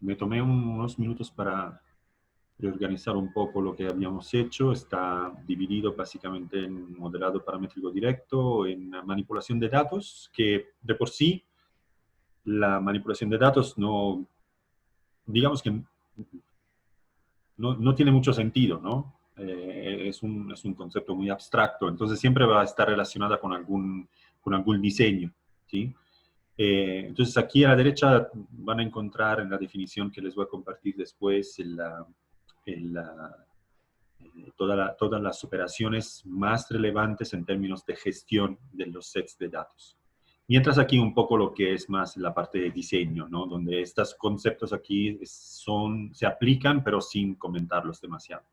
me tomé unos minutos para reorganizar un poco lo que habíamos hecho. Está dividido básicamente en modelado paramétrico directo, en manipulación de datos, que de por sí la manipulación de datos no, digamos que no tiene mucho sentido, ¿no? Es un concepto muy abstracto, entonces siempre va a estar relacionada con algún diseño, ¿sí? Entonces aquí a la derecha van a encontrar en la definición que les voy a compartir después todas las operaciones más relevantes en términos de gestión de los sets de datos. Mientras aquí un poco lo que es más la parte de diseño, ¿no? Donde estos conceptos aquí se aplican, pero sin comentarlos demasiado.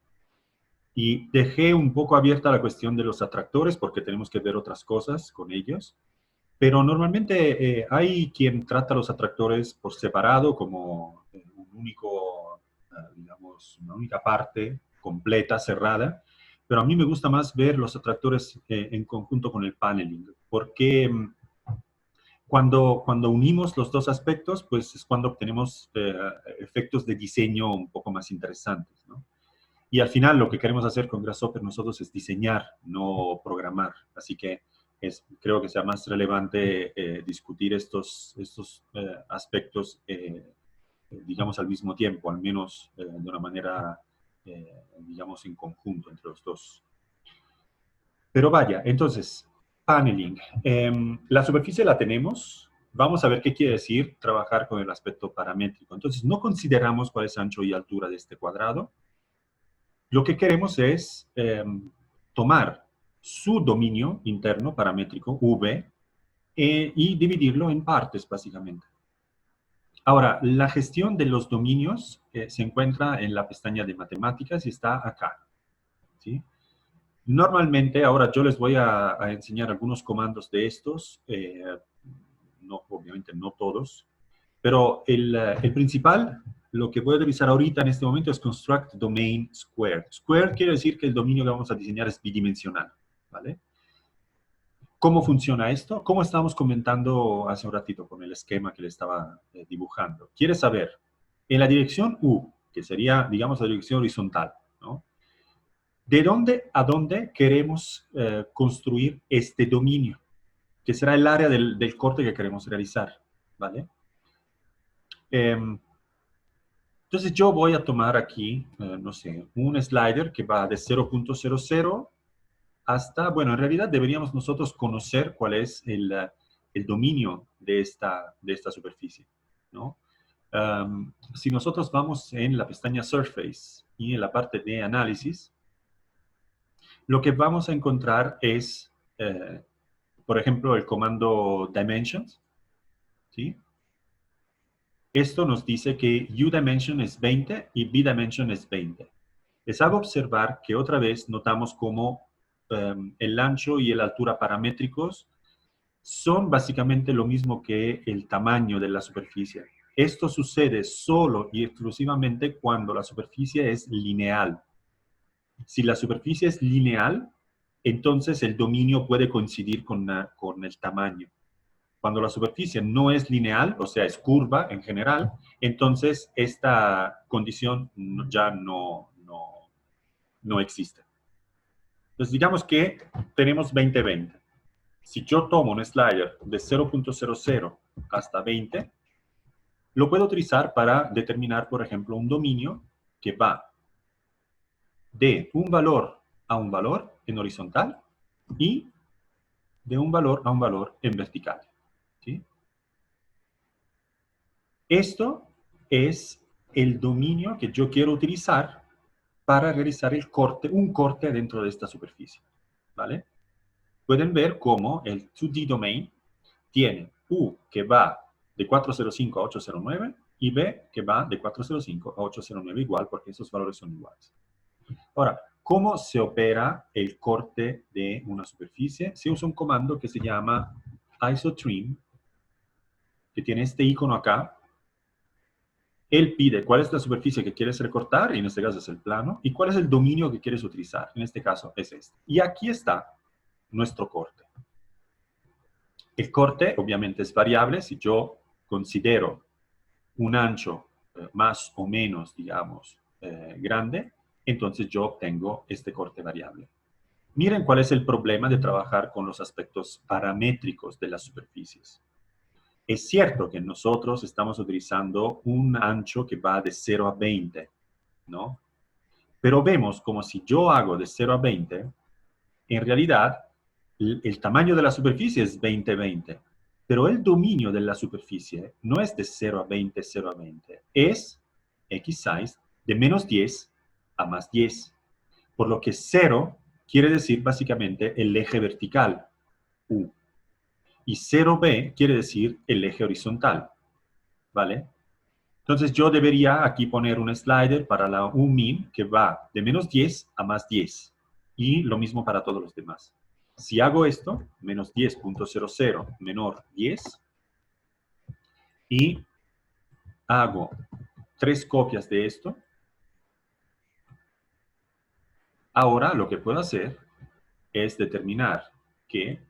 Y dejé un poco abierta la cuestión de los atractores porque tenemos que ver otras cosas con ellos. Pero normalmente hay quien trata los atractores por separado como un único, digamos, una única parte completa, cerrada. Pero a mí me gusta más ver los atractores en conjunto con el paneling, porque cuando unimos los dos aspectos, pues es cuando obtenemos efectos de diseño un poco más interesantes, ¿no? Y al final lo que queremos hacer con Grasshopper nosotros es diseñar, no programar. Así que creo que sea más relevante discutir estos aspectos, digamos, al mismo tiempo, al menos de una manera, digamos, en conjunto entre los dos. Pero vaya, entonces, paneling. La superficie la tenemos. Vamos a ver qué quiere decir trabajar con el aspecto paramétrico. Entonces, no consideramos cuál es ancho y altura de este cuadrado. Lo que queremos es tomar su dominio interno paramétrico, V, y dividirlo en partes, básicamente. Ahora, la gestión de los dominios se encuentra en la pestaña de matemáticas y está acá, ¿sí? Normalmente, ahora yo les voy a enseñar algunos comandos de estos, no, obviamente no todos, pero el principal, lo que voy a utilizar ahorita en este momento es construct domain squared. Squared quiere decir que el dominio que vamos a diseñar es bidimensional, ¿vale? ¿Cómo funciona esto? Como estábamos comentando hace un ratito con el esquema que le estaba dibujando. Quiere saber, en la dirección U, que sería, digamos, la dirección horizontal, ¿no? ¿De dónde a dónde queremos construir este dominio? Que será el área del corte que queremos realizar, ¿vale? Entonces yo voy a tomar aquí, no sé, un slider que va de 0.00 hasta, bueno, en realidad deberíamos nosotros conocer cuál es el dominio de esta superficie, ¿no? Si nosotros vamos en la pestaña Surface y en la parte de análisis, lo que vamos a encontrar es, por ejemplo, el comando dimensions, ¿sí? Esto nos dice que uDimension es 20 y bDimension es 20. Les hago observar que otra vez notamos cómo el ancho y la altura paramétricos son básicamente lo mismo que el tamaño de la superficie. Esto sucede solo y exclusivamente cuando la superficie es lineal. Si la superficie es lineal, entonces el dominio puede coincidir con el tamaño. Cuando la superficie no es lineal, o sea, es curva en general, entonces esta condición ya no existe. Entonces, digamos que tenemos 20-20. Si yo tomo un slider de 0.00 hasta 20, lo puedo utilizar para determinar, por ejemplo, un dominio que va de un valor a un valor en horizontal y de un valor a un valor en vertical, ¿sí? Esto es el dominio que yo quiero utilizar para realizar un corte dentro de esta superficie, ¿vale? Pueden ver cómo el 2D domain tiene U que va de 405 a 809 y B que va de 405 a 809 igual porque esos valores son iguales. Ahora, ¿cómo se opera el corte de una superficie? Se usa un comando que se llama isotrim, que tiene este icono acá. Él pide cuál es la superficie que quieres recortar, y en este caso es el plano, y cuál es el dominio que quieres utilizar. En este caso es este. Y aquí está nuestro corte. El corte obviamente es variable. Si yo considero un ancho más o menos, digamos, grande, entonces yo obtengo este corte variable. Miren cuál es el problema de trabajar con los aspectos paramétricos de las superficies. Es cierto que nosotros estamos utilizando un ancho que va de 0 a 20, ¿no? Pero vemos como si yo hago de 0 a 20, en realidad el tamaño de la superficie es 20-20, pero el dominio de la superficie no es de 0 a 20, 0 a 20, es x size de menos 10 a más 10, por lo que 0 quiere decir básicamente el eje vertical, u, y 0b quiere decir el eje horizontal, ¿vale? Entonces yo debería aquí poner un slider para la umin que va de menos 10 a más 10, y lo mismo para todos los demás. Si hago esto, menos 10.00 menor 10, y hago 3 copias de esto, ahora lo que puedo hacer es determinar que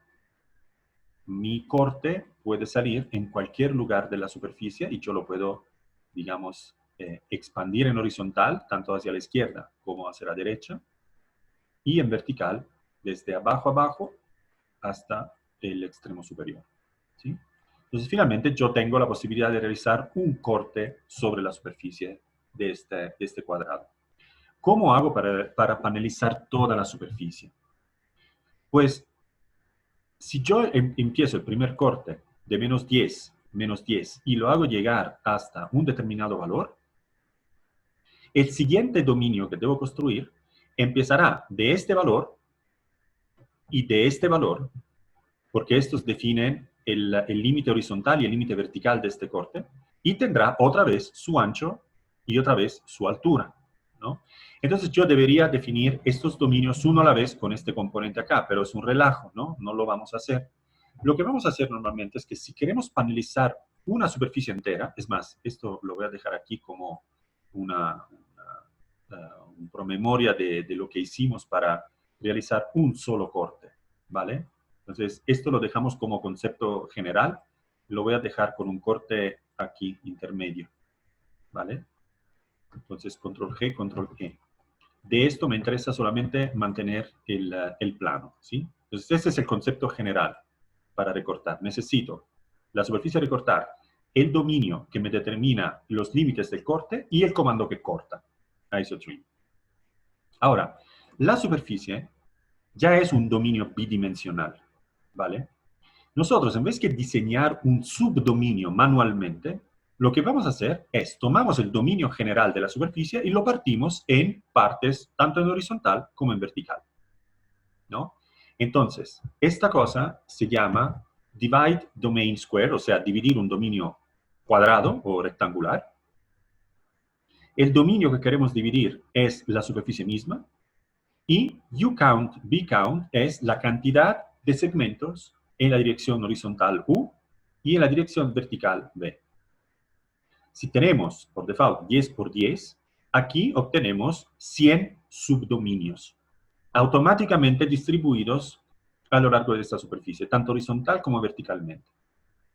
mi corte puede salir en cualquier lugar de la superficie y yo lo puedo, digamos, expandir en horizontal, tanto hacia la izquierda como hacia la derecha, y en vertical, desde abajo a abajo hasta el extremo superior, ¿sí? Entonces, finalmente, yo tengo la posibilidad de realizar un corte sobre la superficie de este cuadrado. ¿Cómo hago para panelizar toda la superficie? Pues, si yo empiezo el primer corte de menos 10, y lo hago llegar hasta un determinado valor, el siguiente dominio que debo construir empezará de este valor y de este valor, porque estos definen el límite horizontal y el límite vertical de este corte, y tendrá otra vez su ancho y otra vez su altura, ¿no? Entonces yo debería definir estos dominios uno a la vez con este componente acá, pero es un relajo, ¿no? No lo vamos a hacer. Lo que vamos a hacer normalmente es que si queremos panelizar una superficie entera, es más, esto lo voy a dejar aquí como un promemoria de lo que hicimos para realizar un solo corte, ¿vale? Entonces, esto lo dejamos como concepto general. Lo voy a dejar con un corte aquí intermedio, ¿vale? Entonces, control G, control E. De esto me interesa solamente mantener el plano, ¿sí? Entonces, este es el concepto general para recortar. Necesito la superficie a recortar, el dominio que me determina los límites del corte y el comando que corta, isotrim. Ahora, la superficie ya es un dominio bidimensional, ¿vale? Nosotros, en vez de diseñar un subdominio manualmente, lo que vamos a hacer es tomamos el dominio general de la superficie y lo partimos en partes tanto en horizontal como en vertical, ¿no? Entonces, esta cosa se llama divide domain square, o sea, dividir un dominio cuadrado o rectangular. El dominio que queremos dividir es la superficie misma, y uCount, bCount es la cantidad de segmentos en la dirección horizontal U y en la dirección vertical B. Si tenemos, por default, 10 por 10, aquí obtenemos 100 subdominios, automáticamente distribuidos a lo largo de esta superficie, tanto horizontal como verticalmente,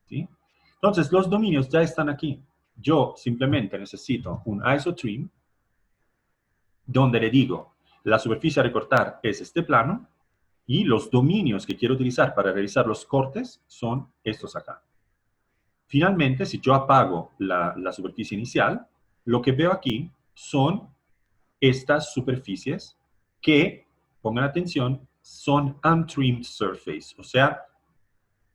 ¿sí? Entonces, los dominios ya están aquí. Yo simplemente necesito un isotrim donde le digo, la superficie a recortar es este plano, y los dominios que quiero utilizar para realizar los cortes son estos acá. Finalmente, si yo apago la superficie inicial, lo que veo aquí son estas superficies que, pongan atención, son untrimmed surface, o sea,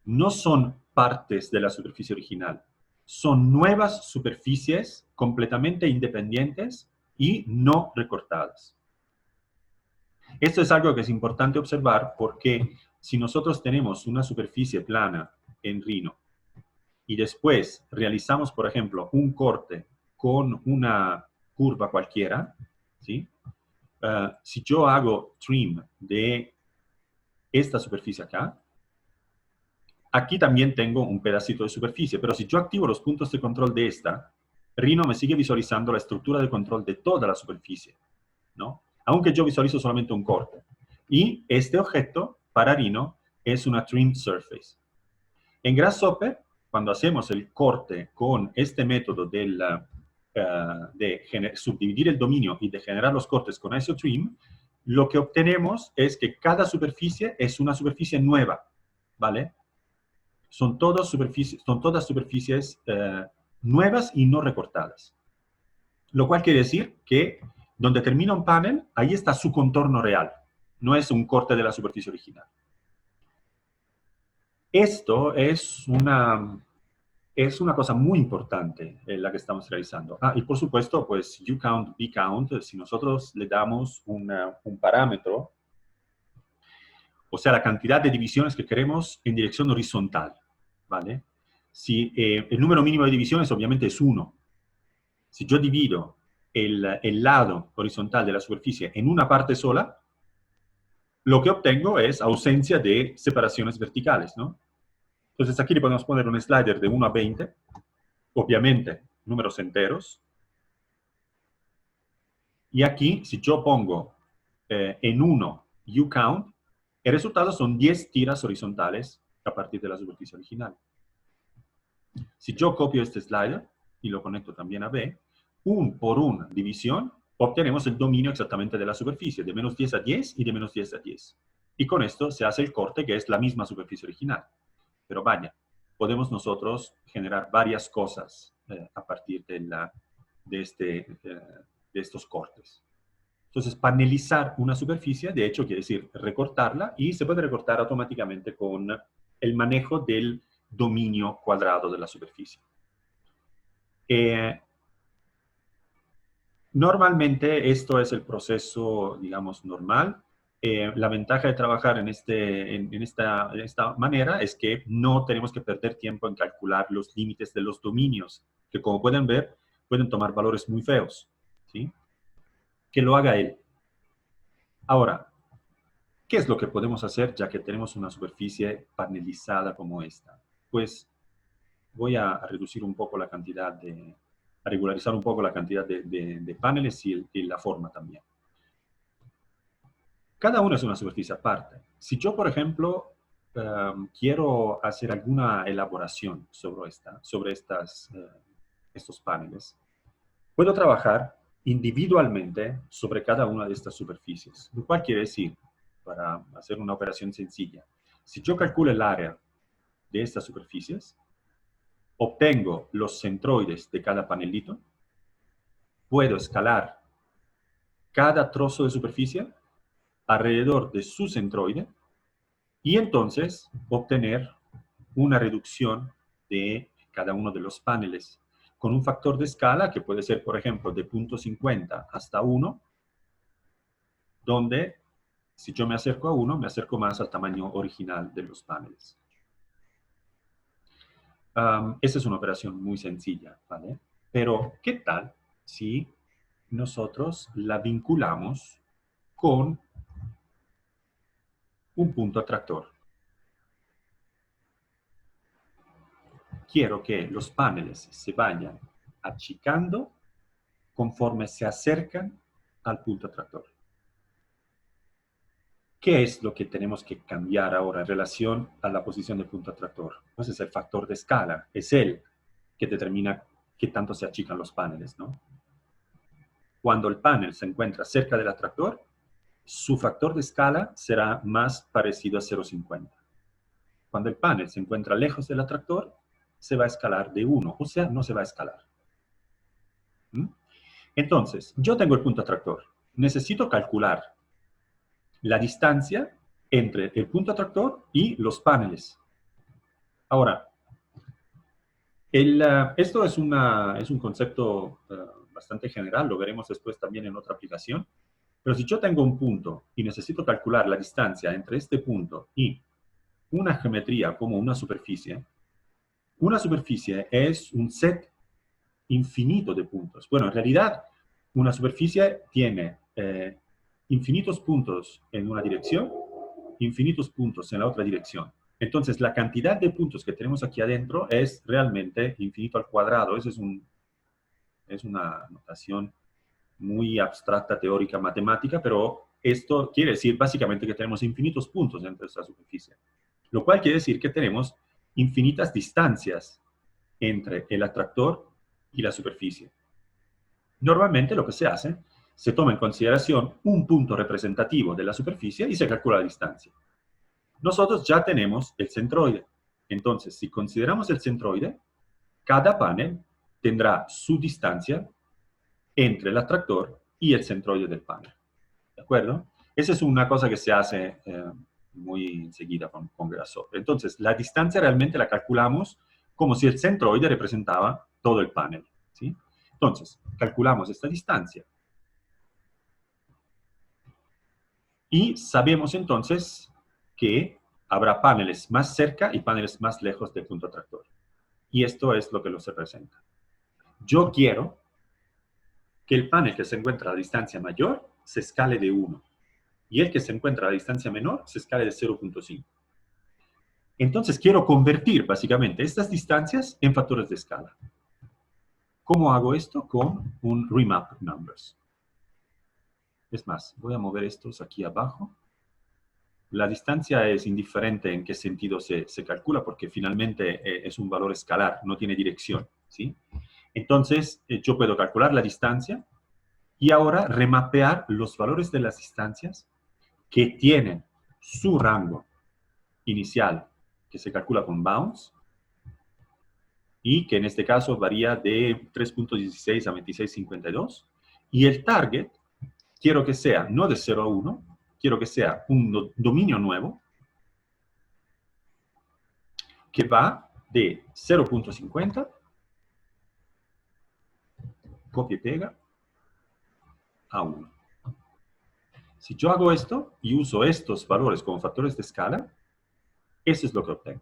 no son partes de la superficie original, son nuevas superficies completamente independientes y no recortadas. Esto es algo que es importante observar porque si nosotros tenemos una superficie plana en Rhino y después realizamos, por ejemplo, un corte con una curva cualquiera, ¿sí? Si yo hago trim de esta superficie acá, aquí también tengo un pedacito de superficie, pero si yo activo los puntos de control de esta, Rhino me sigue visualizando la estructura de control de toda la superficie, ¿no? Aunque yo visualizo solamente un corte. Y este objeto, para Rhino, es una trimmed surface. En Grasshopper, cuando hacemos el corte con este método del subdividir el dominio y de generar los cortes con IsoTrim, lo que obtenemos es que cada superficie es una superficie nueva, ¿vale? Son todas superficies nuevas y no recortadas. Lo cual quiere decir que donde termina un panel, ahí está su contorno real. No es un corte de la superficie original. Esto es una cosa muy importante en la que estamos realizando. Y por supuesto, pues uCount, vCount, si nosotros le damos un parámetro, o sea, la cantidad de divisiones que queremos en dirección horizontal, ¿vale? Si el número mínimo de divisiones obviamente es 1. Si yo divido el lado horizontal de la superficie en una parte sola, lo que obtengo es ausencia de separaciones verticales, ¿no? Entonces aquí le podemos poner un slider de 1 a 20, obviamente números enteros. Y aquí, si yo pongo en 1 uCount, el resultado son 10 tiras horizontales a partir de la superficie original. Si yo copio este slider y lo conecto también a B, por una división, obtenemos el dominio exactamente de la superficie, de menos 10 a 10 y de menos 10 a 10. Y con esto se hace el corte, que es la misma superficie original. Pero vaya, podemos nosotros generar varias cosas a partir de estos cortes. Entonces, panelizar una superficie, de hecho, quiere decir recortarla, y se puede recortar automáticamente con el manejo del dominio cuadrado de la superficie. Normalmente esto es el proceso, digamos, normal. La ventaja de trabajar en esta manera es que no tenemos que perder tiempo en calcular los límites de los dominios, que como pueden ver, pueden tomar valores muy feos, ¿sí? Que lo haga él. Ahora, ¿qué es lo que podemos hacer ya que tenemos una superficie panelizada como esta? Pues voy a reducir un poco la cantidad a regularizar un poco la cantidad de paneles y la forma también. Cada uno es una superficie aparte. Si yo, por ejemplo, quiero hacer alguna elaboración sobre estos paneles, puedo trabajar individualmente sobre cada una de estas superficies. Lo cual quiere decir, para hacer una operación sencilla, si yo calculo el área de estas superficies, obtengo los centroides de cada panelito, puedo escalar cada trozo de superficie alrededor de su centroide y entonces obtener una reducción de cada uno de los paneles con un factor de escala que puede ser, por ejemplo, de 0.50 hasta 1, donde si yo me acerco a 1, me acerco más al tamaño original de los paneles. Esta es una operación muy sencilla, ¿vale? Pero, ¿qué tal si nosotros la vinculamos con un punto atractor? Quiero que los paneles se vayan achicando conforme se acercan al punto atractor. ¿Qué es lo que tenemos que cambiar ahora en relación a la posición del punto atractor? Pues es el factor de escala. Es él que determina qué tanto se achican los paneles, ¿no? Cuando el panel se encuentra cerca del atractor, su factor de escala será más parecido a 0,50. Cuando el panel se encuentra lejos del atractor, se va a escalar de 1, o sea, no se va a escalar. Entonces, yo tengo el punto atractor. Necesito calcular la distancia entre el punto atractor y los paneles. Ahora, esto es un concepto bastante general, lo veremos después también en otra aplicación, pero si yo tengo un punto y necesito calcular la distancia entre este punto y una geometría como una superficie es un set infinito de puntos. Bueno, en realidad, una superficie tiene infinitos puntos en una dirección, infinitos puntos en la otra dirección. Entonces, la cantidad de puntos que tenemos aquí adentro es realmente infinito al cuadrado. Esa es una notación muy abstracta, teórica, matemática, pero esto quiere decir básicamente que tenemos infinitos puntos dentro de esta superficie. Lo cual quiere decir que tenemos infinitas distancias entre el atractor y la superficie. Normalmente lo que se hace, se toma en consideración un punto representativo de la superficie y se calcula la distancia. Nosotros ya tenemos el centroide. Entonces, si consideramos el centroide, cada panel tendrá su distancia entre el atractor y el centroide del panel. ¿De acuerdo? Esa es una cosa que se hace muy enseguida con Grasshopper. Entonces, la distancia realmente la calculamos como si el centroide representaba todo el panel. ¿Sí? Entonces, calculamos esta distancia. Y sabemos entonces que habrá paneles más cerca y paneles más lejos del punto atractor. Y esto es lo que los representa. Yo quiero que el panel que se encuentra a la distancia mayor se escale de 1 y el que se encuentra a la distancia menor se escale de 0.5. Entonces quiero convertir básicamente estas distancias en factores de escala. ¿Cómo hago esto? Con un remap numbers. Es más, voy a mover estos aquí abajo. La distancia es indiferente en qué sentido se calcula porque finalmente es un valor escalar, no tiene dirección. ¿Sí? Entonces yo puedo calcular la distancia y ahora remapear los valores de las distancias que tienen su rango inicial, que se calcula con bounds, y que en este caso varía de 3.16 a 26.52, y el target quiero que sea no de 0 a 1, quiero que sea un dominio nuevo que va de 0.50, copia y pega, a 1. Si yo hago esto y uso estos valores como factores de escala, eso es lo que obtengo.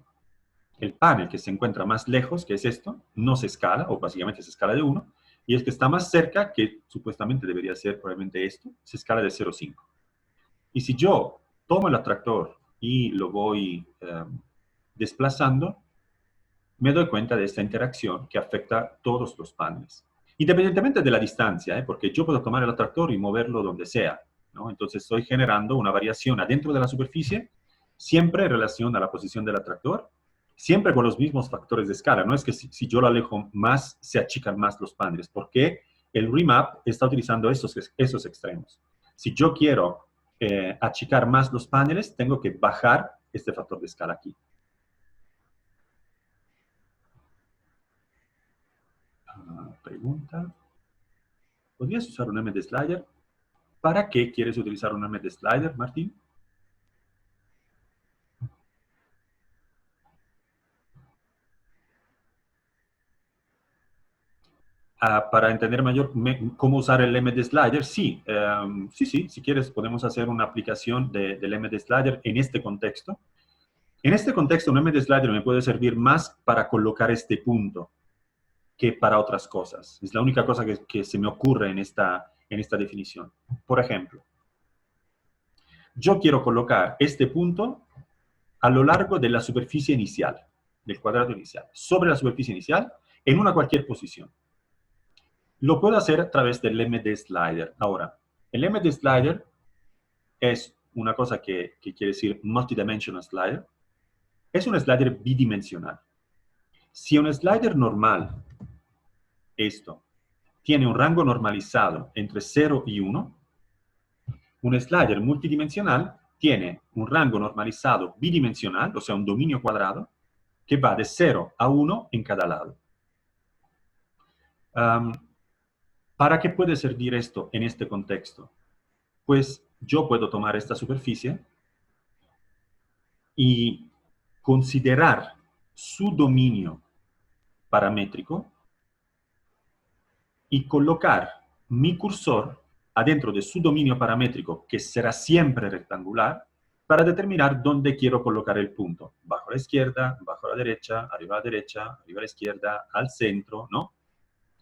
El panel que se encuentra más lejos, que es esto, no se escala, o básicamente se escala de 1, y el que está más cerca, que supuestamente debería ser probablemente esto, se escala de 0.5. Y si yo tomo el atractor y lo voy desplazando, me doy cuenta de esta interacción que afecta a todos los paneles. Independientemente de la distancia, porque yo puedo tomar el atractor y moverlo donde sea, ¿no? Entonces estoy generando una variación adentro de la superficie, siempre en relación a la posición del atractor, siempre con los mismos factores de escala. No es que si yo lo alejo más, se achican más los paneles, porque el remap está utilizando esos extremos. Si yo quiero achicar más los paneles, tengo que bajar este factor de escala aquí. Pregunta. ¿Podrías usar un MD Slider? ¿Para qué quieres utilizar un MD Slider, Martín? Para entender mayor cómo usar el MD Slider, sí, sí, si quieres podemos hacer una aplicación del MD Slider en este contexto. En este contexto, un MD Slider me puede servir más para colocar este punto que para otras cosas. Es la única cosa que se me ocurre en esta definición. Por ejemplo, yo quiero colocar este punto a lo largo de la superficie inicial, del cuadrado inicial, sobre la superficie inicial, en una cualquier posición. Lo puedo hacer a través del MD Slider. Ahora, el MD Slider es una cosa que quiere decir Multidimensional Slider. Es un slider bidimensional. Si un slider normal, esto, tiene un rango normalizado entre 0 y 1, un slider multidimensional tiene un rango normalizado bidimensional, o sea, un dominio cuadrado, que va de 0 a 1 en cada lado. ¿Para qué puede servir esto en este contexto? Pues yo puedo tomar esta superficie y considerar su dominio paramétrico y colocar mi cursor adentro de su dominio paramétrico, que será siempre rectangular, para determinar dónde quiero colocar el punto. Bajo a la izquierda, bajo a la derecha, arriba a la izquierda, al centro, ¿no?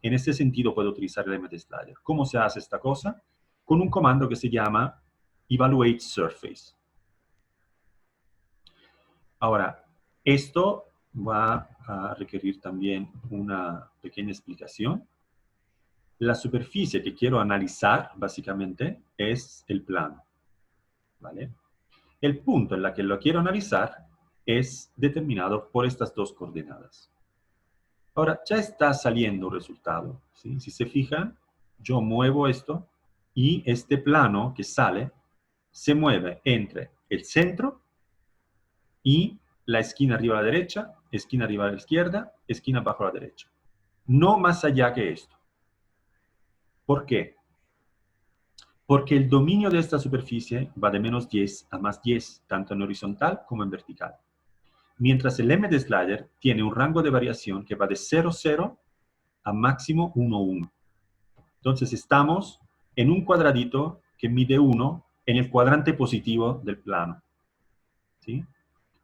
En ese sentido puedo utilizar el MD Slider. ¿Cómo se hace esta cosa? Con un comando que se llama Evaluate Surface. Ahora, esto va a requerir también una pequeña explicación. La superficie que quiero analizar, básicamente, es el plano, ¿vale? El punto en la que lo quiero analizar es determinado por estas dos coordenadas. Ahora, ya está saliendo un resultado, ¿sí? Si se fijan, yo muevo esto y este plano que sale se mueve entre el centro y la esquina arriba a la derecha, esquina arriba a la izquierda, esquina abajo a la derecha. No más allá que esto. ¿Por qué? Porque el dominio de esta superficie va de menos 10 a más 10, tanto en horizontal como en vertical. Mientras el M de slider tiene un rango de variación que va de 0, 0 a máximo 1, 1. Entonces estamos en un cuadradito que mide 1 en el cuadrante positivo del plano. ¿Sí?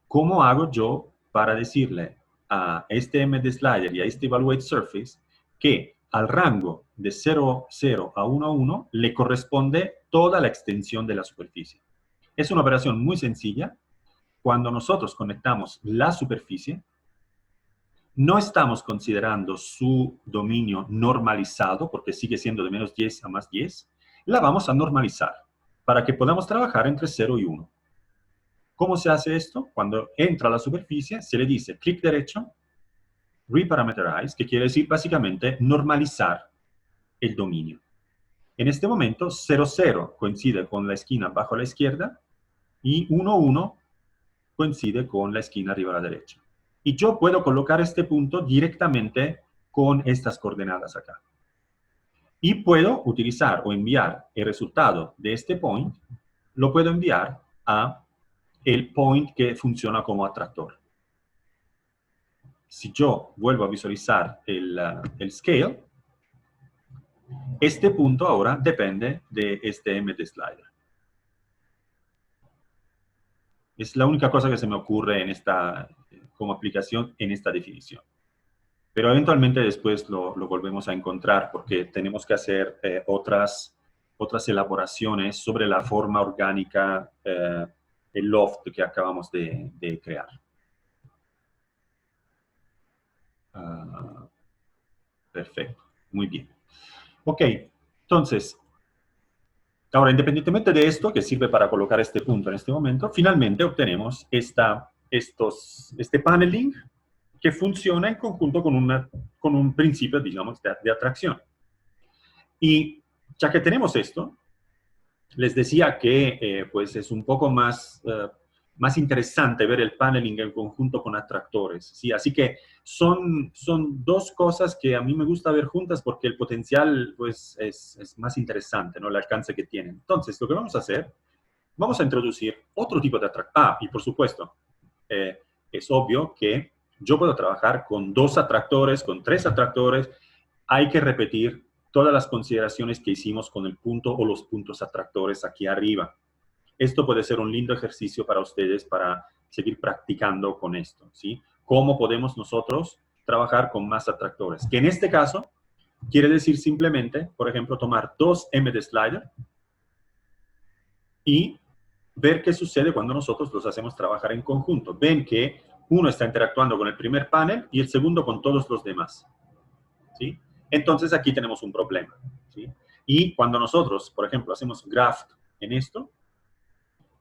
¿Cómo hago yo para decirle a este M de slider y a este evaluate surface que al rango de 0, 0 a 1, 1 le corresponde toda la extensión de la superficie? Es una operación muy sencilla. Cuando nosotros conectamos la superficie, no estamos considerando su dominio normalizado, porque sigue siendo de menos 10 a más 10, la vamos a normalizar para que podamos trabajar entre 0 y 1. ¿Cómo se hace esto? Cuando entra a la superficie, se le dice clic derecho, reparameterize, que quiere decir básicamente normalizar el dominio. En este momento, 0, 0 coincide con la esquina abajo a la izquierda y 1, 1 coincide con la esquina arriba a la derecha. Y yo puedo colocar este punto directamente con estas coordenadas acá. Y puedo utilizar o enviar el resultado de este point, lo puedo enviar a el point que funciona como atractor. Si yo vuelvo a visualizar el scale, este punto ahora depende de este M de slider. Es la única cosa que se me ocurre en esta, como aplicación en esta definición. Pero eventualmente después lo volvemos a encontrar porque tenemos que hacer otras elaboraciones sobre la forma orgánica, el loft que acabamos de crear. Perfecto, muy bien. Ok, entonces, ahora independientemente de esto, que sirve para colocar este punto en este momento, finalmente obtenemos este paneling que funciona en conjunto con un principio, digamos, de atracción. Y ya que tenemos esto, les decía que pues es un poco más interesante ver el paneling en conjunto con atractores. ¿Sí? Así que son dos cosas que a mí me gusta ver juntas porque el potencial pues, es más interesante, ¿no? El alcance que tienen. Entonces, lo que vamos a hacer, vamos a introducir otro tipo de atractor. Ah, y por supuesto, es obvio que yo puedo trabajar con 2 atractores, con 3 atractores. Hay que repetir todas las consideraciones que hicimos con el punto o los puntos atractores aquí arriba. Esto puede ser un lindo ejercicio para ustedes para seguir practicando con esto, ¿sí? ¿Cómo podemos nosotros trabajar con más atractores? Que en este caso quiere decir simplemente, por ejemplo, tomar 2 M de slider y ver qué sucede cuando nosotros los hacemos trabajar en conjunto. Ven que uno está interactuando con el primer panel y el segundo con todos los demás, ¿sí? Entonces aquí tenemos un problema, ¿sí? Y cuando nosotros, por ejemplo, hacemos graft en esto,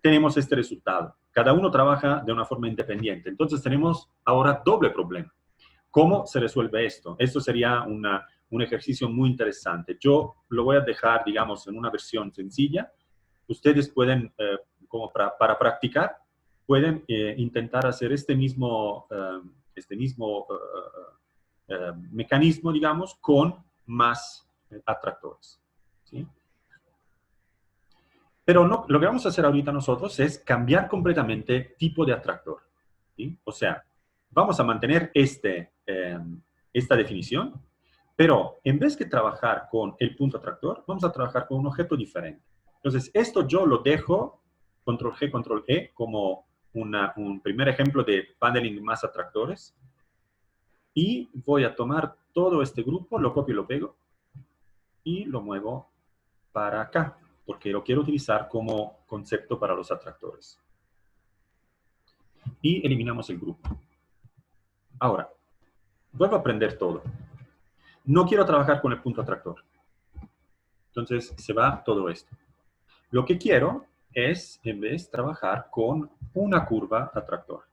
tenemos este resultado. Cada uno trabaja de una forma independiente. Entonces tenemos ahora doble problema. ¿Cómo se resuelve esto? Esto sería un ejercicio muy interesante. Yo lo voy a dejar, digamos, en una versión sencilla. Ustedes pueden, como para practicar, pueden intentar hacer este mismo mecanismo, digamos, con más atractores, ¿sí? Pero no, lo que vamos a hacer ahorita nosotros es cambiar completamente tipo de atractor, ¿sí? O sea, vamos a mantener esta definición, pero en vez de trabajar con el punto atractor, vamos a trabajar con un objeto diferente. Entonces, esto yo lo dejo, control G, control E, como un primer ejemplo de paneling más atractores. Y voy a tomar todo este grupo, lo copio y lo pego, y lo muevo para acá, porque lo quiero utilizar como concepto para los atractores. Y eliminamos el grupo. Ahora, vuelvo a aprender todo. No quiero trabajar con el punto atractor. Entonces, se va todo esto. Lo que quiero es, en vez, trabajar con una curva atractor.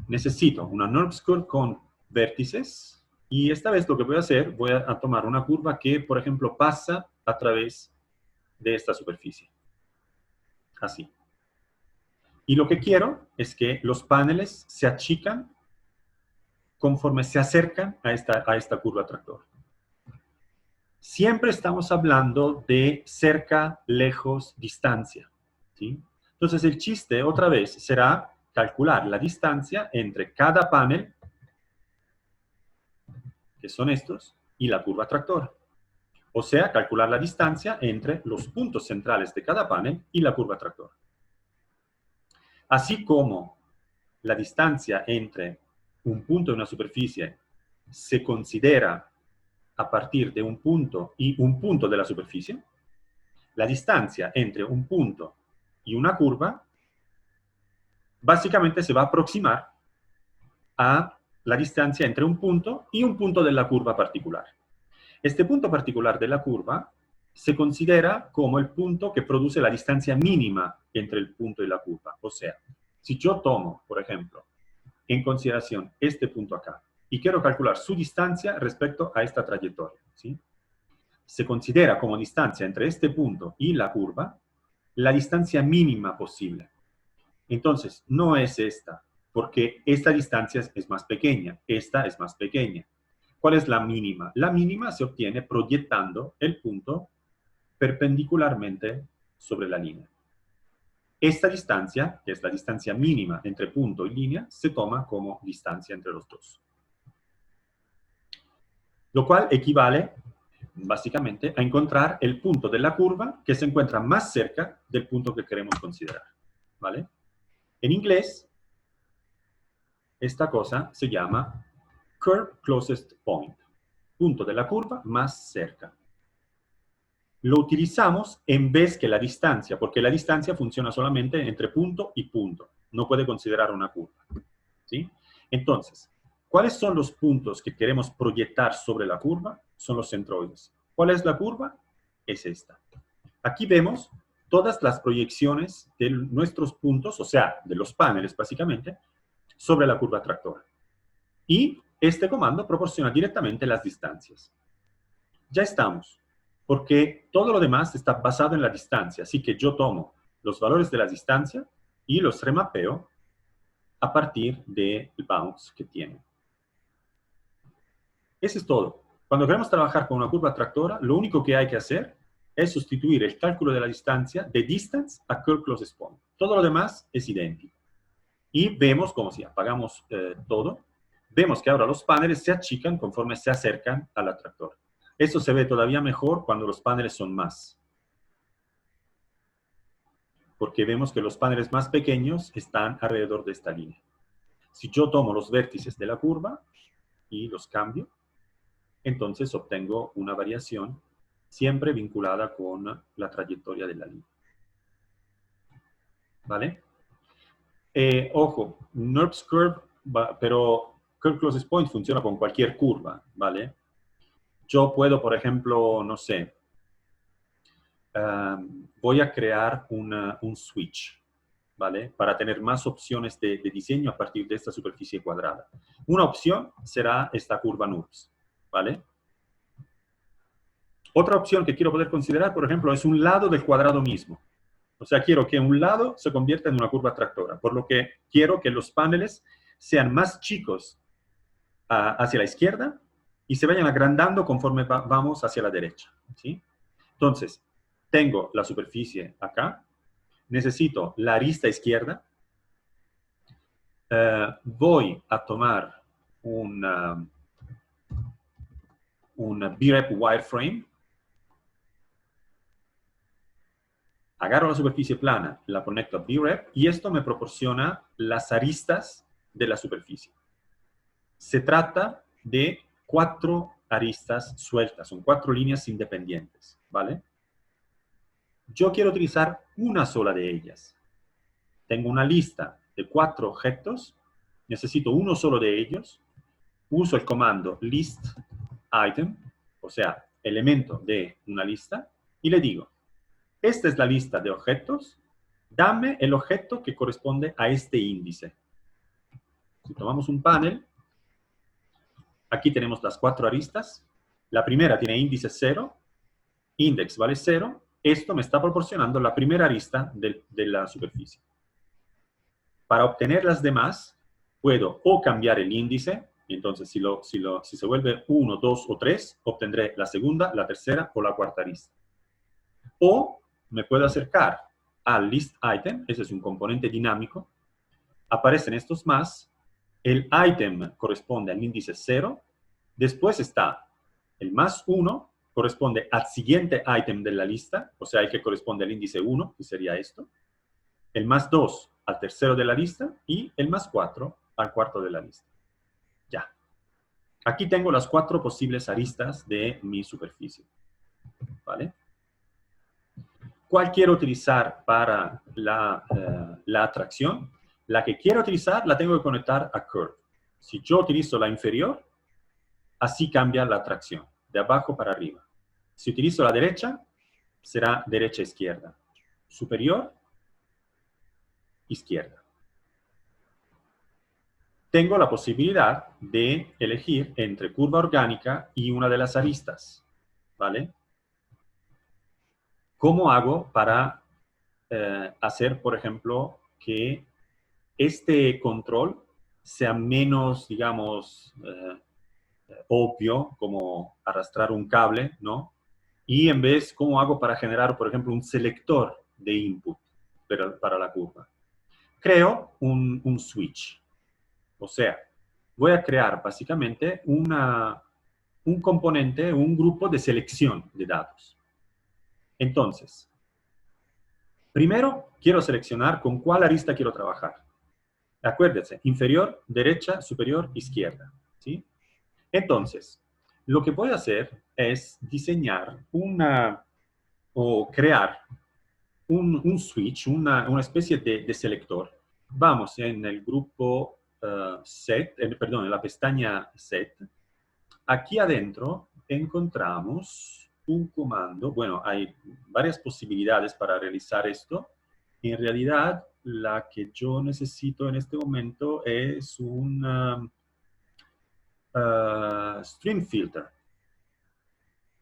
Necesito una NURBS curve con vértices Y esta vez lo que voy a hacer, voy a tomar una curva que, por ejemplo, pasa a través de esta superficie. Así. Y lo que quiero es que los paneles se achican conforme se acercan a esta curva tractor. Siempre estamos hablando de cerca, lejos, distancia, ¿sí? Entonces el chiste, otra vez, será calcular la distancia entre cada panel, que son estos, y la curva tractor. O sea, calcular la distancia entre los puntos centrales de cada panel y la curva tractor. Así como la distancia entre un punto y una superficie se considera a partir de un punto y un punto de la superficie, la distancia entre un punto y una curva básicamente se va a aproximar a la distancia entre un punto y un punto de la curva particular. Este punto particular de la curva se considera como el punto que produce la distancia mínima entre el punto y la curva. O sea, si yo tomo, por ejemplo, en consideración este punto acá y quiero calcular su distancia respecto a esta trayectoria, ¿sí? Se considera como distancia entre este punto y la curva la distancia mínima posible. Entonces, no es esta, porque esta distancia es más pequeña, esta es más pequeña. ¿Cuál es la mínima? La mínima se obtiene proyectando el punto perpendicularmente sobre la línea. Esta distancia, que es la distancia mínima entre punto y línea, se toma como distancia entre los dos. Lo cual equivale, básicamente, a encontrar el punto de la curva que se encuentra más cerca del punto que queremos considerar. ¿Vale? En inglés, esta cosa se llama curve closest point, punto de la curva más cerca. Lo utilizamos en vez que la distancia, porque la distancia funciona solamente entre punto y punto. No puede considerar una curva. ¿Sí? Entonces, ¿cuáles son los puntos que queremos proyectar sobre la curva? Son los centroides. ¿Cuál es la curva? Es esta. Aquí vemos todas las proyecciones de nuestros puntos, o sea, de los paneles básicamente, sobre la curva tractora. Y este comando proporciona directamente las distancias. Ya estamos, porque todo lo demás está basado en la distancia, así que yo tomo los valores de la distancia y los remapeo a partir del bounce que tiene. Eso es todo. Cuando queremos trabajar con una curva tractora, lo único que hay que hacer es sustituir el cálculo de la distancia de distance a curve closest point. Todo lo demás es idéntico. Y vemos, como si apagamos todo, vemos que ahora los paneles se achican conforme se acercan a la tractora. Eso se ve todavía mejor cuando los paneles son más. Porque vemos que los paneles más pequeños están alrededor de esta línea. Si yo tomo los vértices de la curva y los cambio, entonces obtengo una variación siempre vinculada con la trayectoria de la línea. ¿Vale? Ojo, NURBS curve, pero curve closest point funciona con cualquier curva, ¿vale? Yo puedo, por ejemplo, no sé, voy a crear un switch, ¿vale? Para tener más opciones de diseño a partir de esta superficie cuadrada. Una opción será esta curva NURBS, ¿vale? Otra opción que quiero poder considerar, por ejemplo, es un lado del cuadrado mismo. O sea, quiero que un lado se convierta en una curva tractora, por lo que quiero que los paneles sean más chicos hacia la izquierda y se vayan agrandando conforme vamos hacia la derecha, ¿sí? Entonces, tengo la superficie acá, necesito la arista izquierda, voy a tomar un VREP wireframe, agarro la superficie plana, la conecto a VREP y esto me proporciona las aristas de la superficie. Se trata de 4 aristas sueltas, son 4 líneas independientes, ¿vale? Yo quiero utilizar una sola de ellas. Tengo una lista de 4 objetos, necesito uno solo de ellos, uso el comando list_item, o sea, elemento de una lista, y le digo, esta es la lista de objetos, dame el objeto que corresponde a este índice. Si tomamos un panel, Aquí tenemos las 4 aristas. La primera tiene índice 0, index vale 0. Esto me está proporcionando la primera arista de la superficie. Para obtener las demás, puedo o cambiar el índice, y entonces si se vuelve 1, 2 o 3, obtendré la segunda, la tercera o la cuarta arista. O me puedo acercar al list item, ese es un componente dinámico, aparecen estos más, el item corresponde al índice 0, después está el más 1, corresponde al siguiente item de la lista, o sea, el que corresponde al índice 1, que sería esto, el más 2 al tercero de la lista y el más 4 al cuarto de la lista. Ya. Aquí tengo las 4 posibles aristas de mi superficie. ¿Vale? ¿Cuál quiero utilizar para la atracción? La que quiero utilizar la tengo que conectar a curve. Si yo utilizo la inferior, así cambia la atracción, de abajo para arriba. Si utilizo la derecha, será derecha-izquierda. Superior, izquierda. Tengo la posibilidad de elegir entre curva orgánica y una de las aristas. ¿Vale? ¿Cómo hago para hacer, por ejemplo, que este control sea menos, digamos, obvio, como arrastrar un cable, ¿no? Y en vez, ¿cómo hago para generar, por ejemplo, un selector de input para la curva? Creo un switch. O sea, voy a crear básicamente un componente, un grupo de selección de datos. Entonces, primero quiero seleccionar con cuál arista quiero trabajar. Acuérdense, inferior, derecha, superior, izquierda. ¿Sí? Entonces, lo que voy a hacer es diseñar o crear un switch, una especie de selector. Vamos en el grupo set, perdón, en la pestaña set. Aquí adentro encontramos un comando. Bueno, hay varias posibilidades para realizar esto. En realidad, la que yo necesito en este momento es un stream filter.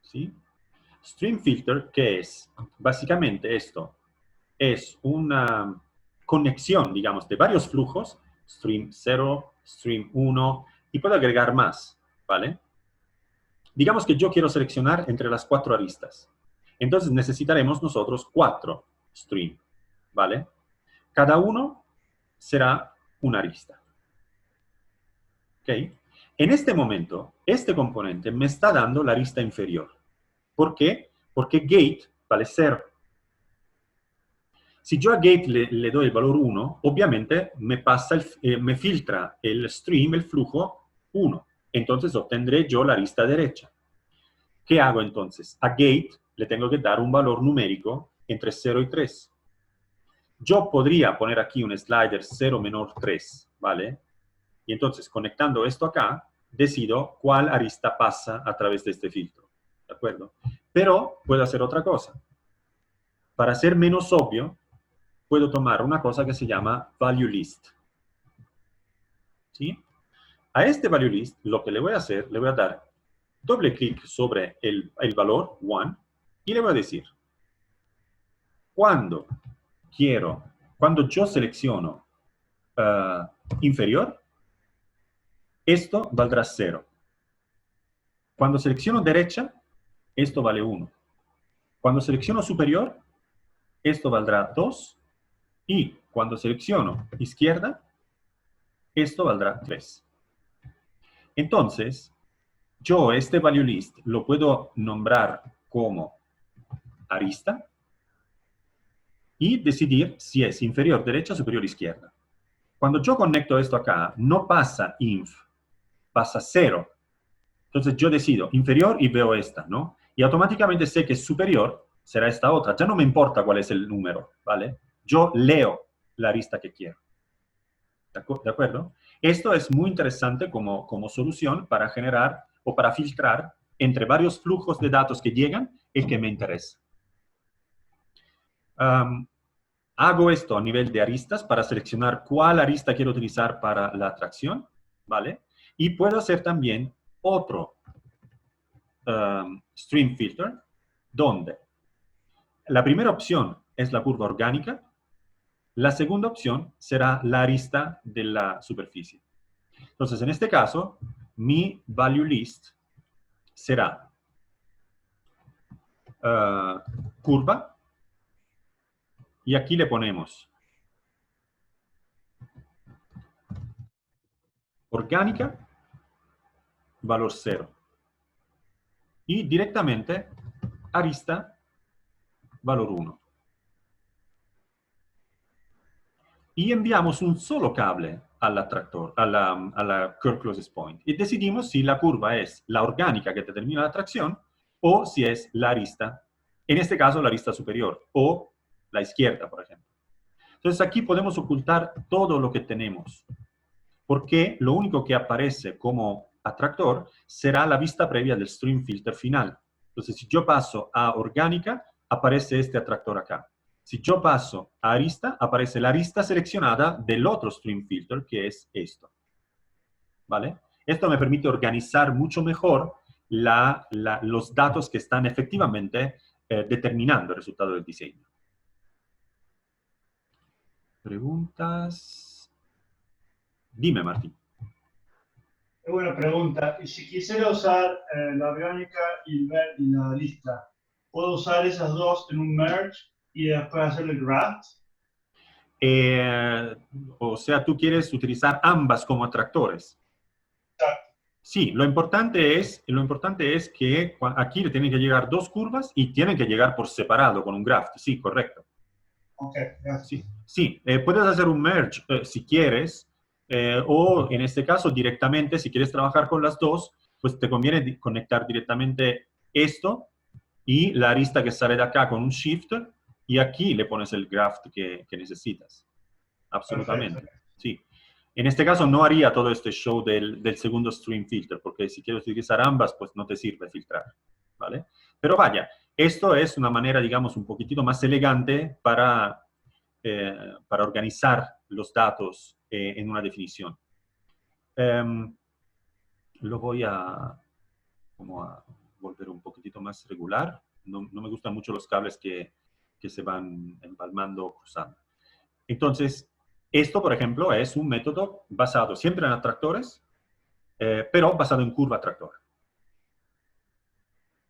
¿Sí? Stream filter, ¿qué es? Básicamente esto es una conexión, digamos, de varios flujos, stream 0, stream 1, y puedo agregar más, ¿vale? Digamos que yo quiero seleccionar entre las 4 aristas. Entonces necesitaremos nosotros 4 stream, ¿vale? Cada uno será una arista. ¿Ok? En este momento, este componente me está dando la arista inferior. ¿Por qué? Porque gate vale 0. Si yo a gate le doy el valor 1, obviamente me filtra el stream, el flujo 1. Entonces obtendré yo la arista derecha. ¿Qué hago entonces? A gate le tengo que dar un valor numérico entre 0 y 3. Yo podría poner aquí un slider 0 menor 3, ¿vale? Y entonces, conectando esto acá, decido cuál arista pasa a través de este filtro. ¿De acuerdo? Pero puedo hacer otra cosa. Para ser menos obvio, puedo tomar una cosa que se llama value list. ¿Sí? A este value list, lo que le voy a hacer, le voy a dar doble clic sobre el valor 1 y le voy a decir, cuando yo selecciono inferior, esto valdrá 0. Cuando selecciono derecha, esto vale 1. Cuando selecciono superior, esto valdrá 2. Y cuando selecciono izquierda, esto valdrá 3. Entonces, yo este value list lo puedo nombrar como arista y decidir si es inferior derecha, superior izquierda. Cuando yo conecto esto acá, no pasa inf, pasa 0. Entonces yo decido inferior y veo esta, ¿no? Y automáticamente sé que superior será esta otra. Ya no me importa cuál es el número, ¿vale? Yo leo la arista que quiero. ¿De acuerdo? Esto es muy interesante como solución para generar o para filtrar entre varios flujos de datos que llegan el que me interesa. Hago esto a nivel de aristas para seleccionar cuál arista quiero utilizar para la atracción, ¿vale? Y puedo hacer también otro stream filter, donde la primera opción es la curva orgánica, la segunda opción será la arista de la superficie. Entonces, en este caso, mi value list será curva, y aquí le ponemos orgánica, valor 0. Y directamente arista, valor 1. Y enviamos un solo cable al atractor, a la curve closest point. Y decidimos si la curva es la orgánica que determina la atracción o si es la arista, en este caso la arista superior, o la izquierda, por ejemplo. Entonces aquí podemos ocultar todo lo que tenemos, porque lo único que aparece como atractor será la vista previa del stream filter final. Entonces, si yo paso a orgánica, aparece este atractor acá. Si yo paso a arista, aparece la arista seleccionada del otro stream filter, que es esto. ¿Vale? Esto me permite organizar mucho mejor los datos que están efectivamente determinando el resultado del diseño. ¿Preguntas? Dime, Martín. Es buena pregunta. Y si quisiera usar la orgánica y la lista, ¿puedo usar esas dos en un merge y después hacer el graft? O sea, tú quieres utilizar ambas como atractores. Exacto. Sí, lo importante es que aquí le tienen que llegar dos curvas y tienen que llegar por separado con un graft. Sí, correcto. Ok, gracias. Sí, sí. Puedes hacer un merge si quieres, o en este caso directamente, si quieres trabajar con las dos, pues te conviene conectar directamente esto y la arista que sale de acá con un shift, y aquí le pones el graft que necesitas. Absolutamente. Perfecto. Sí. En este caso no haría todo este show del segundo stream filter, porque si quieres utilizar ambas, pues no te sirve filtrar, ¿vale? Pero vaya, esto es una manera, digamos, un poquitito más elegante para organizar los datos en una definición. Lo voy a volver un poquitito más regular. No me gustan mucho los cables que se van empalmando o cruzando. Entonces, esto, por ejemplo, es un método basado siempre en atractores, pero basado en curva atractor.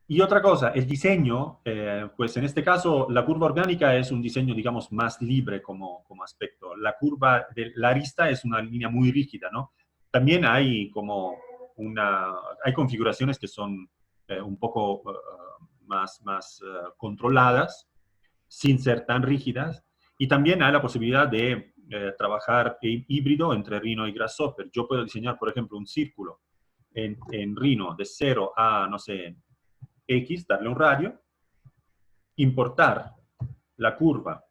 Y otra cosa, el diseño, pues en este caso la curva orgánica es un diseño, digamos, más libre como aspecto. La curva de la arista es una línea muy rígida, ¿no? También hay hay configuraciones que son un poco más controladas, sin ser tan rígidas, y también hay la posibilidad de trabajar híbrido entre Rhino y Grasshopper. Yo puedo diseñar, por ejemplo, un círculo en Rhino de 0 a, no sé, X, darle un radio, importar la curva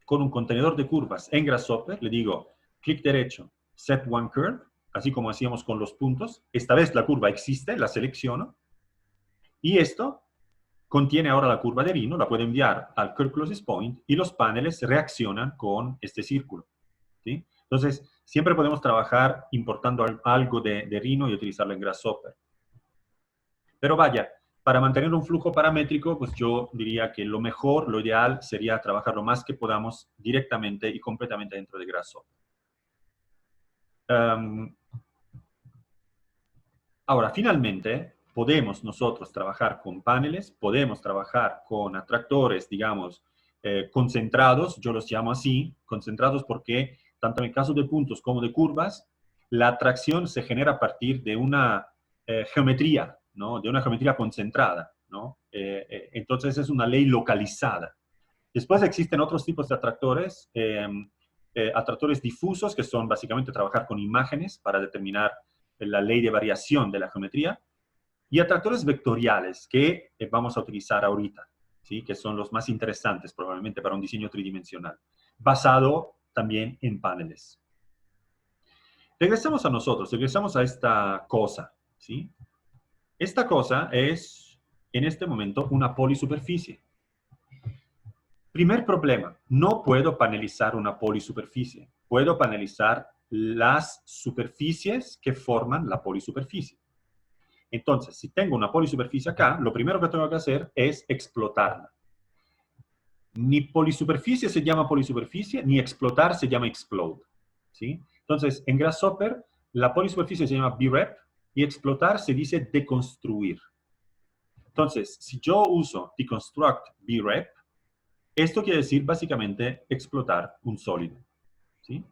con un contenedor de curvas en Grasshopper, le digo, clic derecho, set one curve, así como hacíamos con los puntos. Esta vez la curva existe, la selecciono, y esto contiene ahora la curva de Rhino, la puedo enviar al curve closest point y los paneles reaccionan con este círculo, ¿sí? Entonces, siempre podemos trabajar importando algo de Rhino y utilizarlo en Grasshopper. Pero vaya, para mantener un flujo paramétrico, pues yo diría que lo mejor, lo ideal, sería trabajar lo más que podamos directamente y completamente dentro de Grasshopper. Ahora, finalmente, podemos nosotros trabajar con paneles, podemos trabajar con atractores, digamos, concentrados, yo los llamo así, concentrados porque tanto en el caso de puntos como de curvas, la atracción se genera a partir de una geometría, ¿no? De una geometría concentrada, ¿no? Entonces es una ley localizada. Después existen otros tipos de atractores, atractores difusos, que son básicamente trabajar con imágenes para determinar la ley de variación de la geometría, y atractores vectoriales que vamos a utilizar ahorita, ¿sí? Que son los más interesantes probablemente para un diseño tridimensional, basado también en paneles. Regresamos a nosotros, regresamos a esta cosa, ¿sí? Esta cosa es, en este momento, una polisuperficie. Primer problema, no puedo panelizar una polisuperficie. Puedo panelizar las superficies que forman la polisuperficie. Entonces, si tengo una polisuperficie acá, lo primero que tengo que hacer es explotarla. Ni polisuperficie se llama polisuperficie, ni explotar se llama explode. ¿Sí? Entonces, en Grasshopper, la polisuperficie se llama brep y explotar se dice deconstruir. Entonces, si yo uso deconstruct brep, esto quiere decir básicamente explotar un sólido. ¿Sí?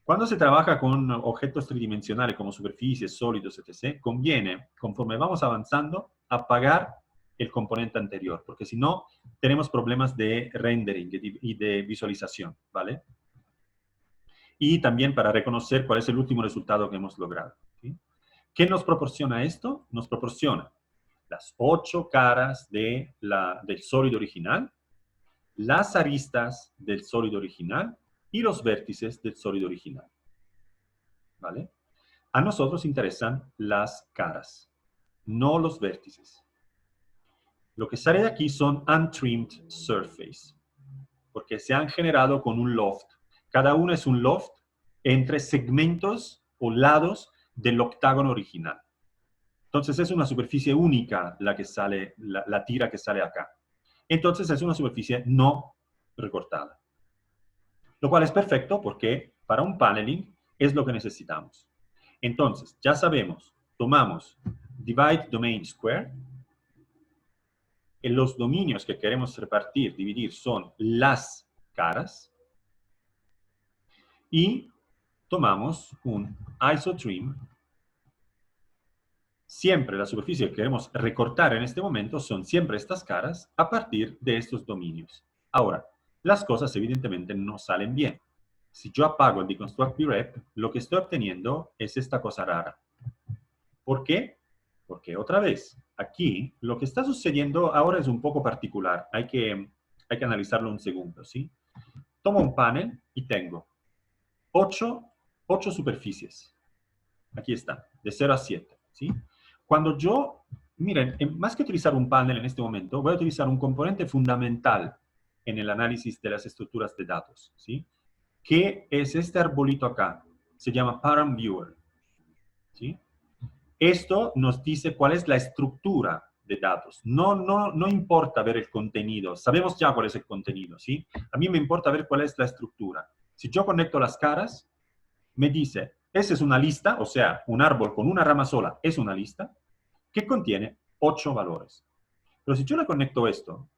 Cuando se trabaja con objetos tridimensionales como superficies, sólidos, etc., conviene, conforme vamos avanzando, apagar el componente anterior, porque si no, tenemos problemas de rendering y de visualización, ¿vale? Y también para reconocer cuál es el último resultado que hemos logrado. ¿Sí? ¿Qué nos proporciona esto? Nos proporciona las 8 caras del sólido original, las aristas del sólido original y los vértices del sólido original. ¿Vale? A nosotros interesan las caras, no los vértices. Lo que sale de aquí son untrimmed surface, porque se han generado con un loft. Cada uno es un loft entre segmentos o lados del octágono original. Entonces es una superficie única la que sale, la tira que sale acá. Entonces es una superficie no recortada. Lo cual es perfecto porque para un paneling es lo que necesitamos. Entonces, ya sabemos, tomamos divide domain square. En los dominios que queremos repartir, dividir, son las caras. Y tomamos un isotrim. Siempre la superficie que queremos recortar en este momento son siempre estas caras a partir de estos dominios. Ahora, las cosas evidentemente no salen bien. Si yo apago el deconstruct brep, lo que estoy obteniendo es esta cosa rara. ¿Por qué? Porque otra vez, aquí lo que está sucediendo ahora es un poco particular. Hay que analizarlo un segundo, ¿sí? Tomo un panel y tengo 8 superficies. Aquí está, de 0 a 7, ¿sí? Cuando yo, miren, más que utilizar un panel en este momento, voy a utilizar un componente fundamental en el análisis de las estructuras de datos, ¿sí? ¿Qué es este arbolito acá? Se llama Param Viewer, ¿sí? Esto nos dice cuál es la estructura de datos. No importa ver el contenido. Sabemos ya cuál es el contenido, ¿sí? A mí me importa ver cuál es la estructura. Si yo conecto las caras, me dice, esa es una lista, o sea, un árbol con una rama sola es una lista que contiene 8 valores. Pero si yo le conecto esto,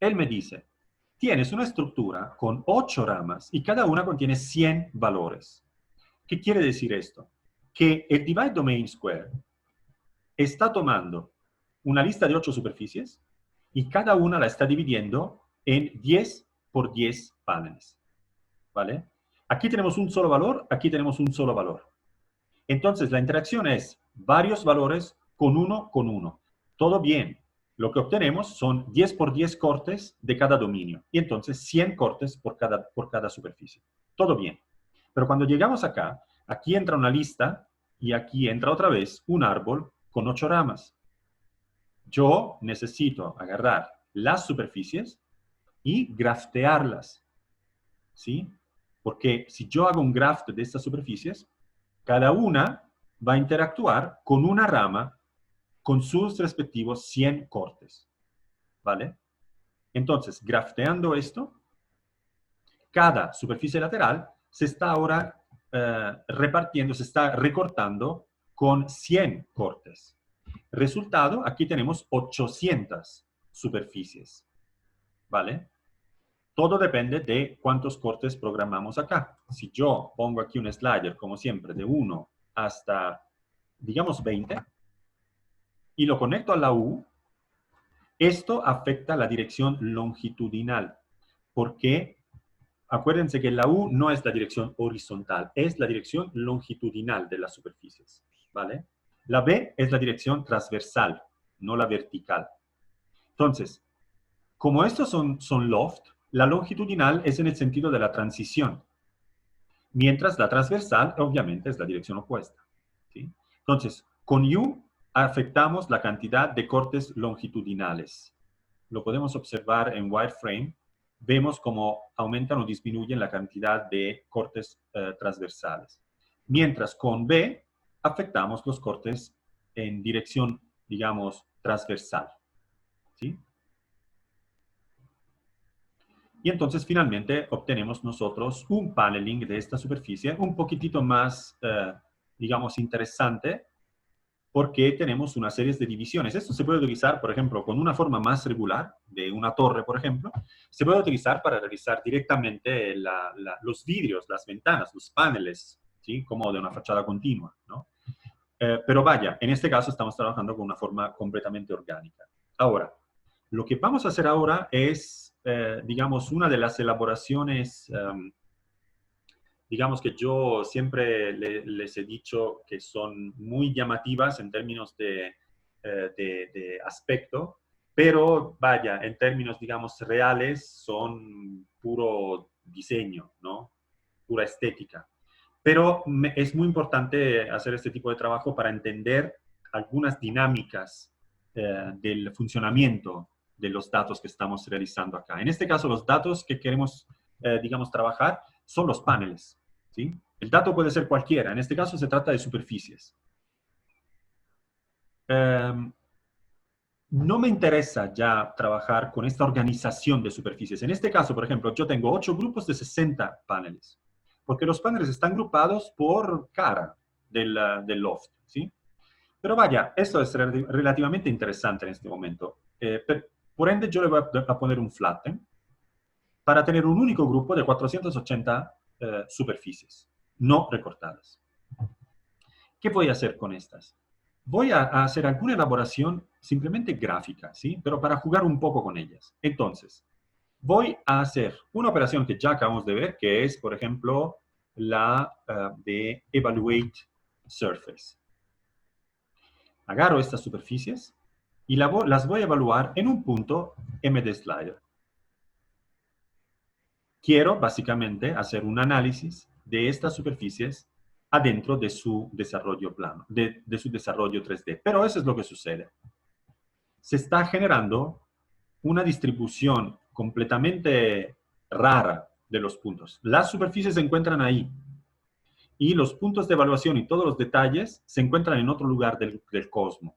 él me dice, tienes una estructura con 8 ramas y cada una contiene 100 valores. ¿Qué quiere decir esto? Que el divide domain square está tomando una lista de 8 superficies y cada una la está dividiendo en 10 por 10 paneles. ¿Vale? Aquí tenemos un solo valor, aquí tenemos un solo valor. Entonces, la interacción es varios valores con uno. Todo bien. Lo que obtenemos son 10 por 10 cortes de cada dominio. Y entonces 100 cortes por cada superficie. Todo bien. Pero cuando llegamos acá, aquí entra una lista y aquí entra otra vez un árbol con 8 ramas. Yo necesito agarrar las superficies y graftearlas. ¿Sí? Porque si yo hago un graft de estas superficies, cada una va a interactuar con una rama con sus respectivos 100 cortes. ¿Vale? Entonces, grafteando esto, cada superficie lateral se está ahora repartiendo, se está recortando con 100 cortes. Resultado, aquí tenemos 800 superficies. ¿Vale? Todo depende de cuántos cortes programamos acá. Si yo pongo aquí un slider, como siempre, de 1 hasta, digamos, 20, y lo conecto a la U, esto afecta la dirección longitudinal, porque acuérdense que la U no es la dirección horizontal, es la dirección longitudinal de las superficies, ¿vale? La B es la dirección transversal, no la vertical. Entonces, como estos son loft, la longitudinal es en el sentido de la transición, mientras la transversal obviamente es la dirección opuesta, ¿sí? Entonces, con U afectamos la cantidad de cortes longitudinales. Lo podemos observar en wireframe. Vemos cómo aumentan o disminuyen la cantidad de cortes transversales. Mientras con B afectamos los cortes en dirección, digamos, transversal, ¿sí? Y entonces finalmente obtenemos nosotros un paneling de esta superficie un poquitito más, digamos, interesante, porque tenemos una serie de divisiones. Esto se puede utilizar, por ejemplo, con una forma más regular, de una torre, por ejemplo, se puede utilizar para realizar directamente los vidrios, las ventanas, los paneles, ¿sí? Como de una fachada continua, ¿no? Pero vaya, en este caso estamos trabajando con una forma completamente orgánica. Ahora, lo que vamos a hacer ahora es, digamos, una de las elaboraciones digamos que yo siempre les he dicho que son muy llamativas en términos de aspecto, pero vaya, en términos, digamos, reales, son puro diseño, ¿no? Pura estética. Pero es muy importante hacer este tipo de trabajo para entender algunas dinámicas del funcionamiento de los datos que estamos realizando acá. En este caso, los datos que queremos, digamos, trabajar son los paneles, ¿sí? El dato puede ser cualquiera. En este caso se trata de superficies. No me interesa ya trabajar con esta organización de superficies. En este caso, por ejemplo, yo tengo 8 grupos de 60 paneles, porque los paneles están agrupados por cara del loft, ¿sí? Pero vaya, esto es relativamente interesante en este momento. Por ende, yo le voy a poner un flatten para tener un único grupo de 480 superficies no recortadas. ¿Qué voy a hacer con estas? Voy a hacer alguna elaboración simplemente gráfica, ¿sí? Pero para jugar un poco con ellas. Entonces, voy a hacer una operación que ya acabamos de ver, que es, por ejemplo, la de Evaluate Surface. Agarro estas superficies y las voy a evaluar en un punto MDSlider. Quiero, básicamente, hacer un análisis de estas superficies adentro de su desarrollo plano, de su desarrollo 3D. Pero eso es lo que sucede. Se está generando una distribución completamente rara de los puntos. Las superficies se encuentran ahí y los puntos de evaluación y todos los detalles se encuentran en otro lugar del cosmos.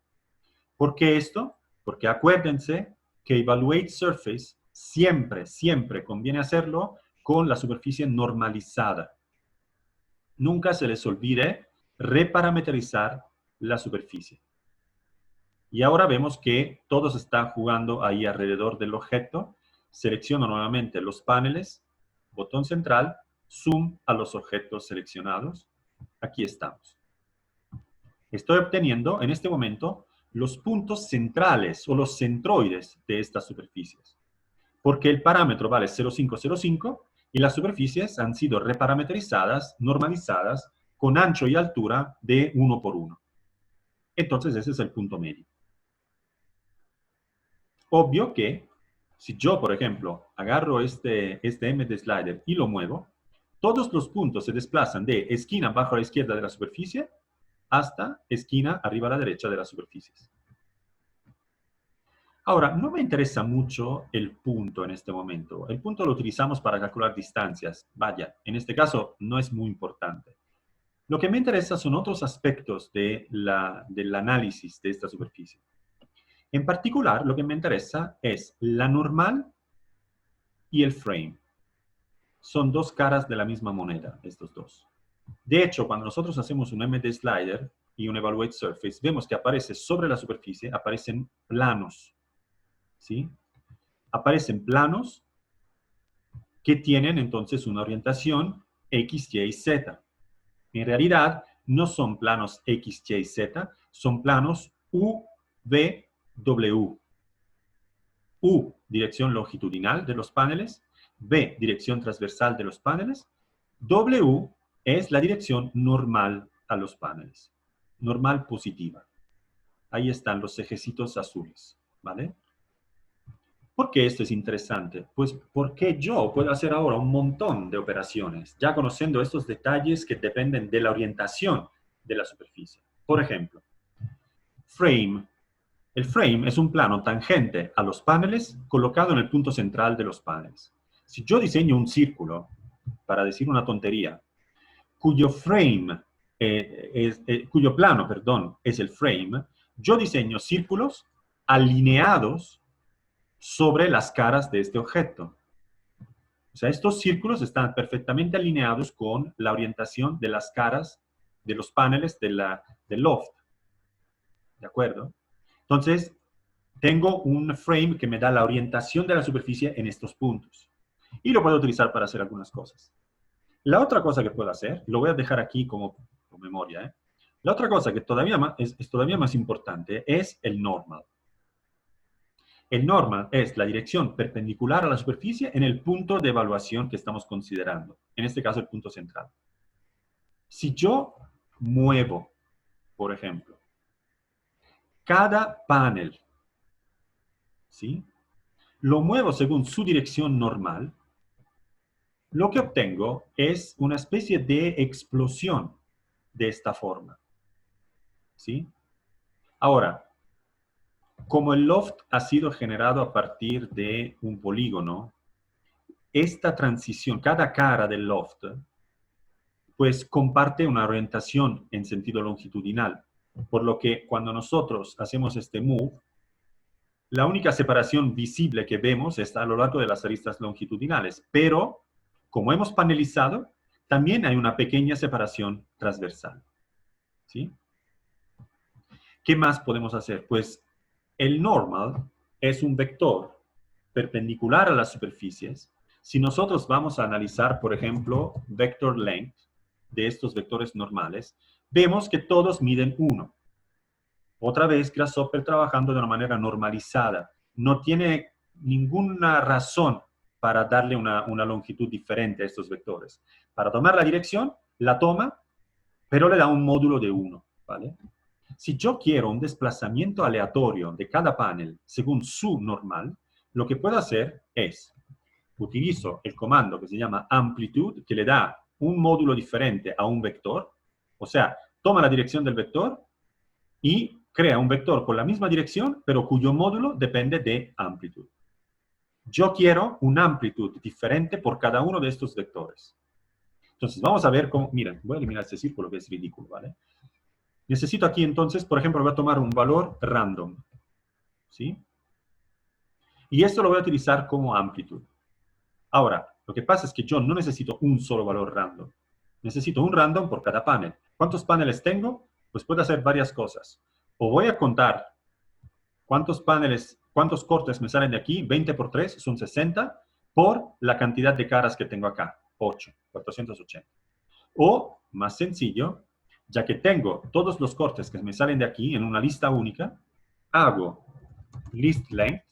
¿Por qué esto? Porque acuérdense que Evaluate Surface siempre, siempre conviene hacerlo con la superficie normalizada. Nunca se les olvide reparametrizar la superficie. Y ahora vemos que todos están jugando ahí alrededor del objeto. Selecciono nuevamente los paneles, botón central, zoom a los objetos seleccionados. Aquí estamos. Estoy obteniendo en este momento los puntos centrales o los centroides de estas superficies. Porque el parámetro vale 0,505 y las superficies han sido reparametrizadas, normalizadas, con ancho y altura de 1 por 1. Entonces ese es el punto medio. Obvio que si yo, por ejemplo, agarro este MDSlider y lo muevo, todos los puntos se desplazan de esquina abajo a la izquierda de la superficie hasta esquina arriba a la derecha de las superficies. Ahora, no me interesa mucho el punto en este momento. El punto lo utilizamos para calcular distancias. Vaya, en este caso no es muy importante. Lo que me interesa son otros aspectos del análisis de esta superficie. En particular, lo que me interesa es la normal y el frame. Son dos caras de la misma moneda, estos dos. De hecho, cuando nosotros hacemos un MDSlider y un Evaluate Surface, vemos que aparece sobre la superficie, aparecen planos. ¿Sí? Aparecen planos que tienen entonces una orientación X, Y, Z. En realidad, no son planos X, Y, Z, son planos U, V, W. U, dirección longitudinal de los paneles, V, dirección transversal de los paneles, W es la dirección normal a los paneles, normal positiva. Ahí están los ejecitos azules, ¿vale? ¿Por qué esto es interesante? Pues porque yo puedo hacer ahora un montón de operaciones, ya conociendo estos detalles que dependen de la orientación de la superficie. Por ejemplo, frame. El frame es un plano tangente a los paneles colocado en el punto central de los paneles. Si yo diseño un círculo, para decir una tontería, cuyo frame cuyo plano, perdón, es el frame, yo diseño círculos alineados sobre las caras de este objeto. O sea, estos círculos están perfectamente alineados con la orientación de las caras de los paneles del loft. ¿De acuerdo? Entonces, tengo un frame que me da la orientación de la superficie en estos puntos. Y lo puedo utilizar para hacer algunas cosas. La otra cosa que puedo hacer, lo voy a dejar aquí como memoria, ¿eh? La otra cosa que todavía es todavía más importante es el normal. El normal es la dirección perpendicular a la superficie en el punto de evaluación que estamos considerando. En este caso, el punto central. Si yo muevo, por ejemplo, cada panel, ¿sí? Lo muevo según su dirección normal, lo que obtengo es una especie de explosión de esta forma, ¿sí? Ahora, como el loft ha sido generado a partir de un polígono, esta transición, cada cara del loft, pues comparte una orientación en sentido longitudinal. Por lo que cuando nosotros hacemos este move, la única separación visible que vemos está a lo largo de las aristas longitudinales. Pero, como hemos panelizado, también hay una pequeña separación transversal. ¿Sí? ¿Qué más podemos hacer? Pues el normal es un vector perpendicular a las superficies. Si nosotros vamos a analizar, por ejemplo, vector length de estos vectores normales, vemos que todos miden 1. Otra vez, Grasshopper trabajando de una manera normalizada. No tiene ninguna razón para darle una longitud diferente a estos vectores. Para tomar la dirección, la toma, pero le da un módulo de 1, ¿vale? Si yo quiero un desplazamiento aleatorio de cada panel según su normal, lo que puedo hacer es, utilizo el comando que se llama amplitude, que le da un módulo diferente a un vector, o sea, toma la dirección del vector y crea un vector con la misma dirección, pero cuyo módulo depende de amplitud. Yo quiero una amplitud diferente por cada uno de estos vectores. Entonces, vamos a ver cómo... Miren, voy a eliminar este círculo que es ridículo, ¿vale? Necesito aquí, entonces, por ejemplo, voy a tomar un valor random, ¿sí? Y esto lo voy a utilizar como amplitud. Ahora, lo que pasa es que yo no necesito un solo valor random. Necesito un random por cada panel. ¿Cuántos paneles tengo? Pues puedo hacer varias cosas. O voy a contar cuántos paneles, cuántos cortes me salen de aquí. 20 por 3 son 60 por la cantidad de caras que tengo acá. 8, 480. O, más sencillo, ya que tengo todos los cortes que me salen de aquí en una lista única, hago list length,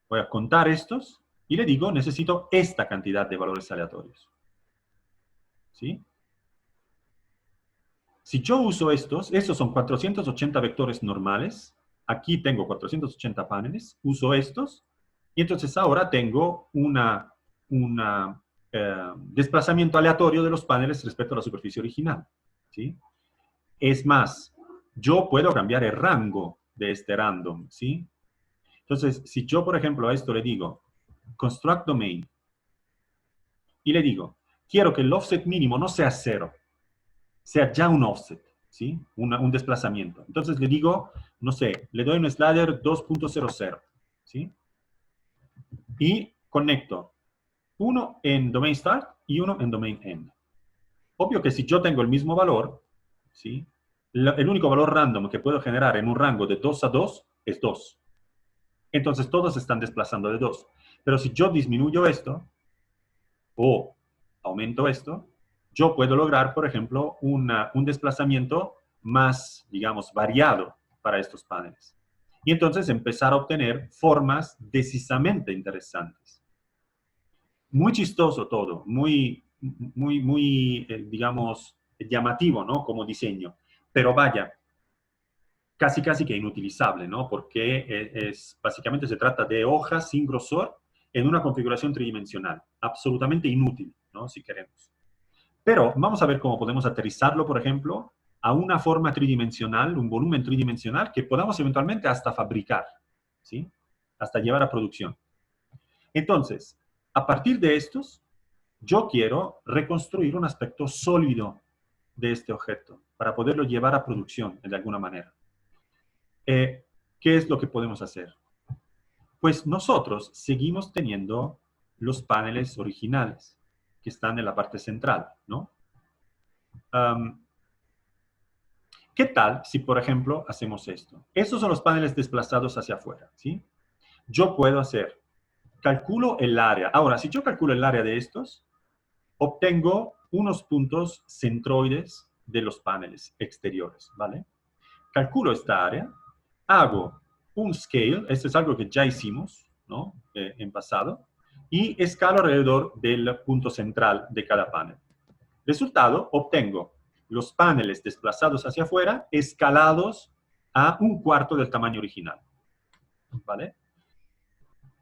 voy a contar estos y le digo, necesito esta cantidad de valores aleatorios. ¿Sí? Si yo uso estos son 480 vectores normales, aquí tengo 480 paneles, uso estos, y entonces ahora tengo un desplazamiento aleatorio de los paneles respecto a la superficie original. ¿Sí? Es más, yo puedo cambiar el rango de este random, ¿sí? Entonces, si yo, por ejemplo, a esto le digo construct domain y le digo, quiero que el offset mínimo no sea 0, sea ya un offset, ¿sí? Un desplazamiento. Entonces le digo, no sé, le doy un slider 2.00, ¿sí? Y conecto uno en domain start y uno en domain end. Obvio que si yo tengo el mismo valor, ¿sí? El único valor random que puedo generar en un rango de 2 a 2 es 2. Entonces todos se están desplazando de 2. Pero si yo disminuyo esto o aumento esto, yo puedo lograr, por ejemplo, un desplazamiento más, digamos, variado para estos paneles. Y entonces empezar a obtener formas decisamente interesantes. Muy chistoso todo, muy, digamos, llamativo, ¿no? Como diseño. Pero vaya, casi que inutilizable, ¿no? Porque básicamente se trata de hojas sin grosor en una configuración tridimensional. Absolutamente inútil, ¿no? Si queremos. Pero vamos a ver cómo podemos aterrizarlo, por ejemplo, a una forma tridimensional, un volumen tridimensional que podamos eventualmente hasta fabricar, ¿sí? Hasta llevar a producción. Entonces, a partir de estos, yo quiero reconstruir un aspecto sólido de este objeto para poderlo llevar a producción de alguna manera. ¿Qué es lo que podemos hacer? Pues nosotros seguimos teniendo los paneles originales que están en la parte central, ¿no? ¿Qué tal si, por ejemplo, hacemos esto? Estos son los paneles desplazados hacia afuera, ¿sí? Yo puedo hacer, calculo el área. Ahora, si yo calculo el área de estos, obtengo unos puntos centroides de los paneles exteriores, ¿vale? Calculo esta área, hago un scale, esto es algo que ya hicimos, ¿no? En pasado, y escalo alrededor del punto central de cada panel. Resultado, obtengo los paneles desplazados hacia afuera escalados a un cuarto del tamaño original, ¿vale?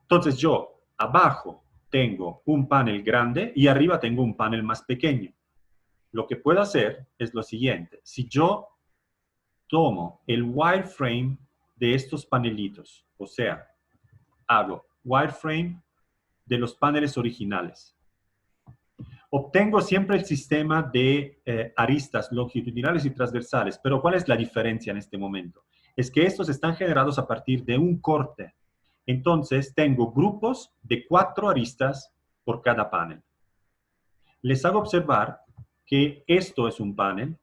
Entonces yo abajo tengo un panel grande y arriba tengo un panel más pequeño. Lo que puedo hacer es lo siguiente. Si yo tomo el wireframe de estos panelitos, o sea, hago wireframe de los paneles originales, obtengo siempre el sistema de aristas longitudinales y transversales, pero ¿cuál es la diferencia en este momento? Es que estos están generados a partir de un corte. Entonces, tengo grupos de 4 aristas por cada panel. Les hago observar que esto es un panel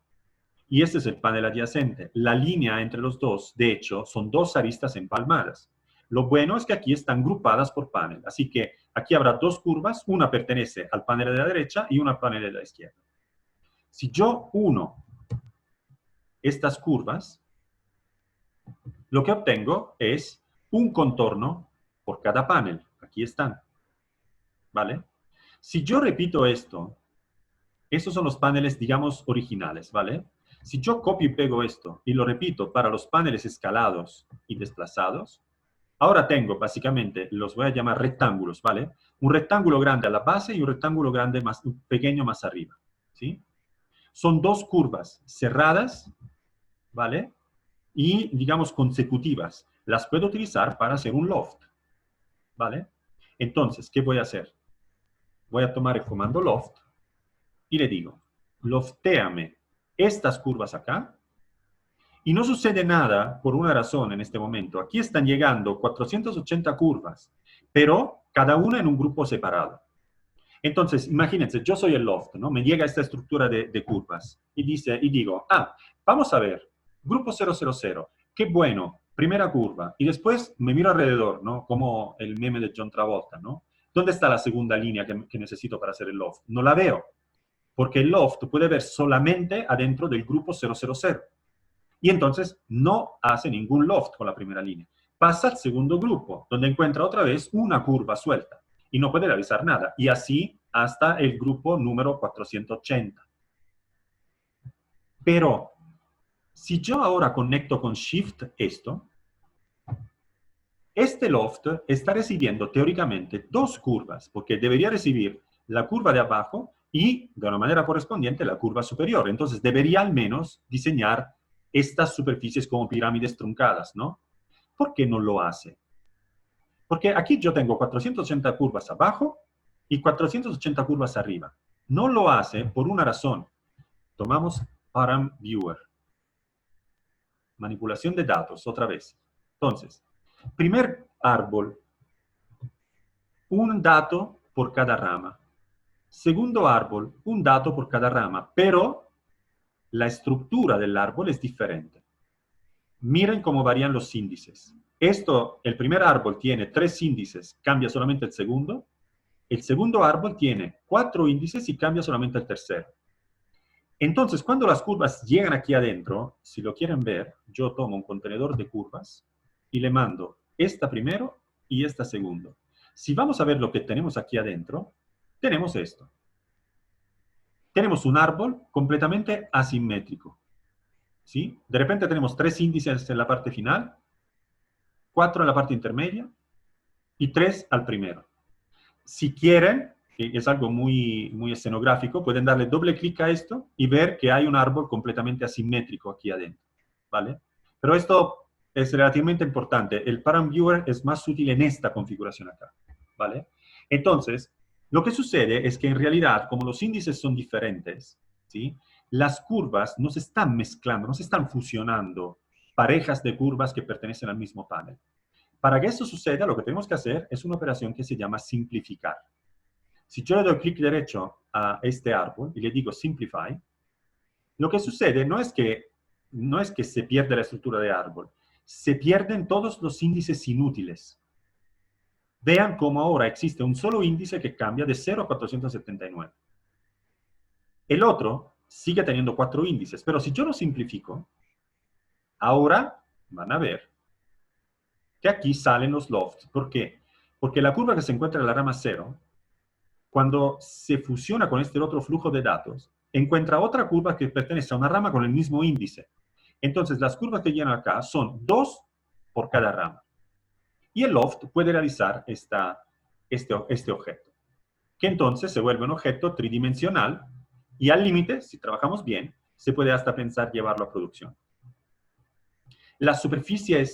y este es el panel adyacente. La línea entre los dos, de hecho, son 2 aristas empalmadas. Lo bueno es que aquí están grupadas por panel. Así que aquí habrá 2 curvas, una pertenece al panel de la derecha y una al panel de la izquierda. Si yo uno estas curvas, lo que obtengo es un contorno por cada panel. Aquí están. ¿Vale? Si yo repito esto, estos son los paneles, digamos, originales, ¿vale? Si yo copio y pego esto y lo repito para los paneles escalados y desplazados, ahora tengo, básicamente, los voy a llamar rectángulos, ¿vale? Un rectángulo grande a la base y un rectángulo grande más pequeño más arriba, ¿sí? Son 2 curvas cerradas, ¿vale? Y, digamos, consecutivas. Las puedo utilizar para hacer un loft, ¿vale? Entonces, ¿qué voy a hacer? Voy a tomar el comando loft y le digo, loftéame estas curvas acá. Y no sucede nada por una razón en este momento. Aquí están llegando 480 curvas, pero cada una en un grupo separado. Entonces, imagínense, yo soy el loft, ¿no? Me llega esta estructura de curvas y digo, vamos a ver, grupo 000, qué bueno, primera curva. Y después me miro alrededor, ¿no? Como el meme de John Travolta, ¿no? ¿Dónde está la segunda línea que necesito para hacer el loft? No la veo, porque el loft puede ver solamente adentro del grupo 000. Y entonces no hace ningún loft con la primera línea. Pasa al segundo grupo, donde encuentra otra vez una curva suelta y no puede realizar nada. Y así hasta el grupo número 480. Pero si yo ahora conecto con Shift esto, este loft está recibiendo teóricamente 2 curvas, porque debería recibir la curva de abajo y, de una manera correspondiente, la curva superior. Entonces debería al menos diseñar estas superficies como pirámides truncadas, ¿no? ¿Por qué no lo hace? Porque aquí yo tengo 480 curvas abajo y 480 curvas arriba. No lo hace por una razón. Tomamos Param Viewer. Manipulación de datos, otra vez. Entonces, primer árbol, un dato por cada rama. Segundo árbol, un dato por cada rama, pero la estructura del árbol es diferente. Miren cómo varían los índices. El primer árbol tiene 3 índices, cambia solamente el segundo. El segundo árbol tiene 4 índices y cambia solamente el tercero. Entonces, cuando las curvas llegan aquí adentro, si lo quieren ver, yo tomo un contenedor de curvas y le mando esta primero y esta segundo. Si vamos a ver lo que tenemos aquí adentro, tenemos esto. Tenemos un árbol completamente asimétrico. ¿Sí? De repente tenemos 3 índices en la parte final, 4 en la parte intermedia y 3 al primero. Si quieren, que es algo muy, muy escenográfico, pueden darle doble clic a esto y ver que hay un árbol completamente asimétrico aquí adentro, ¿vale? Pero esto es relativamente importante. El Param Viewer es más útil en esta configuración acá, ¿vale? Entonces, lo que sucede es que en realidad, como los índices son diferentes, ¿sí? las curvas no se están mezclando, no se están fusionando parejas de curvas que pertenecen al mismo panel. Para que esto suceda, lo que tenemos que hacer es una operación que se llama simplificar. Si yo le doy clic derecho a este árbol y le digo simplify, lo que sucede no es que se pierde la estructura de árbol, se pierden todos los índices inútiles. Vean cómo ahora existe un solo índice que cambia de 0 a 479. El otro sigue teniendo 4 índices, pero si yo lo simplifico, ahora van a ver que aquí salen los lofts. ¿Por qué? Porque la curva que se encuentra en la rama 0, cuando se fusiona con este otro flujo de datos, encuentra otra curva que pertenece a una rama con el mismo índice. Entonces, las curvas que llegan acá son 2 por cada rama. Y el loft puede realizar este objeto, que entonces se vuelve un objeto tridimensional y al límite, si trabajamos bien, se puede hasta pensar llevarlo a producción. La superficie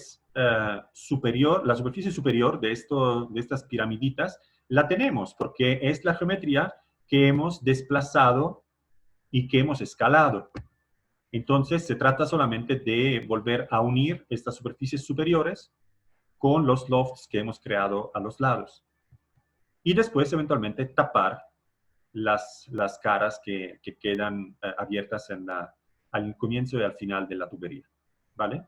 superior de estas piramiditas la tenemos porque es la geometría que hemos desplazado y que hemos escalado. Entonces, se trata solamente de volver a unir estas superficies superiores con los lofts que hemos creado a los lados. Y después, eventualmente, tapar las caras que quedan abiertas al comienzo y al final de la tubería. ¿Vale?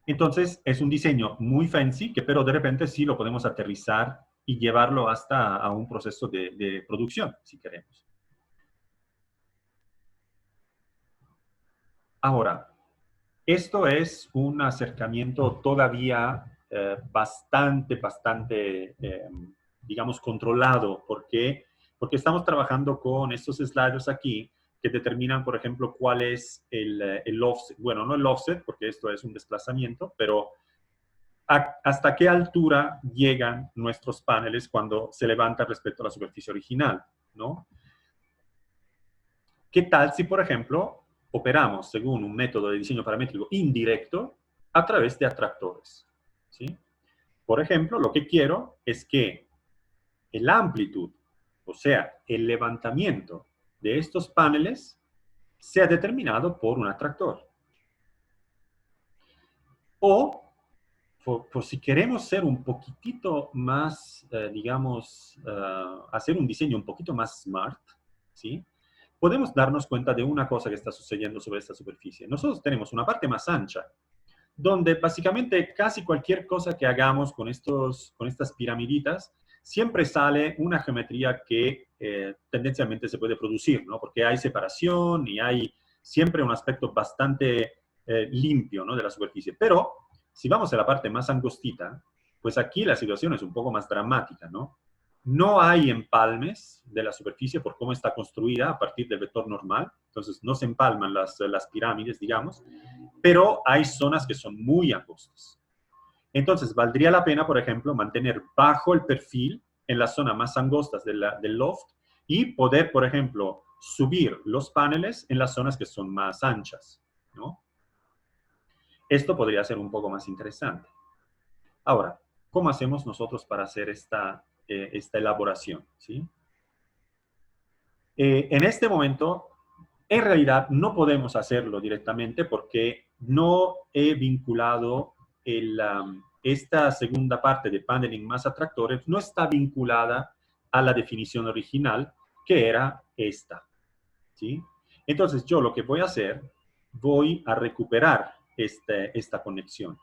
Entonces, es un diseño muy fancy, pero de repente sí lo podemos aterrizar y llevarlo hasta a un proceso de producción, si queremos. Ahora, esto es un acercamiento todavía bastante, digamos, controlado. ¿Por qué? Porque estamos trabajando con estos sliders aquí que determinan, por ejemplo, cuál es el offset. Bueno, no el offset, porque esto es un desplazamiento, pero hasta qué altura llegan nuestros paneles cuando se levantan respecto a la superficie original, ¿no? ¿Qué tal si, por ejemplo, operamos según un método de diseño paramétrico indirecto a través de atractores? ¿Sí? Por ejemplo, lo que quiero es que el amplitud, o sea, el levantamiento de estos paneles, sea determinado por un atractor. O, por si queremos ser un poquitito más, digamos, hacer un diseño un poquito más smart, ¿sí? Podemos darnos cuenta de una cosa que está sucediendo sobre esta superficie. Nosotros tenemos una parte más ancha, donde básicamente casi cualquier cosa que hagamos con estas piramiditas, siempre sale una geometría que tendencialmente se puede producir, ¿no? Porque hay separación y hay siempre un aspecto bastante limpio, ¿no? De la superficie. Pero si vamos a la parte más angostita, pues aquí la situación es un poco más dramática, ¿no? No hay empalmes de la superficie por cómo está construida a partir del vector normal. Entonces, no se empalman las pirámides, digamos, pero hay zonas que son muy angostas. Entonces, valdría la pena, por ejemplo, mantener bajo el perfil en las zonas más angostas del loft y poder, por ejemplo, subir los paneles en las zonas que son más anchas, ¿no? Esto podría ser un poco más interesante. Ahora, ¿cómo hacemos nosotros para hacer esta elaboración? ¿Sí? En este momento, en realidad, no podemos hacerlo directamente porque no he vinculado esta segunda parte de paneling más atractores, no está vinculada a la definición original, que era esta. ¿Sí? Entonces, yo lo que voy a hacer, voy a recuperar esta conexión.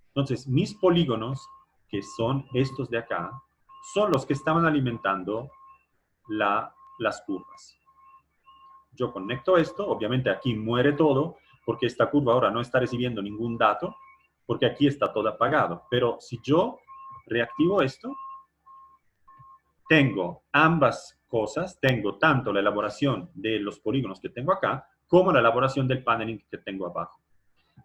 Entonces, mis polígonos, que son estos de acá, son los que estaban alimentando las curvas. Yo conecto esto, obviamente aquí muere todo, porque esta curva ahora no está recibiendo ningún dato, porque aquí está todo apagado. Pero si yo reactivo esto, tengo ambas cosas, tengo tanto la elaboración de los polígonos que tengo acá, como la elaboración del paneling que tengo abajo.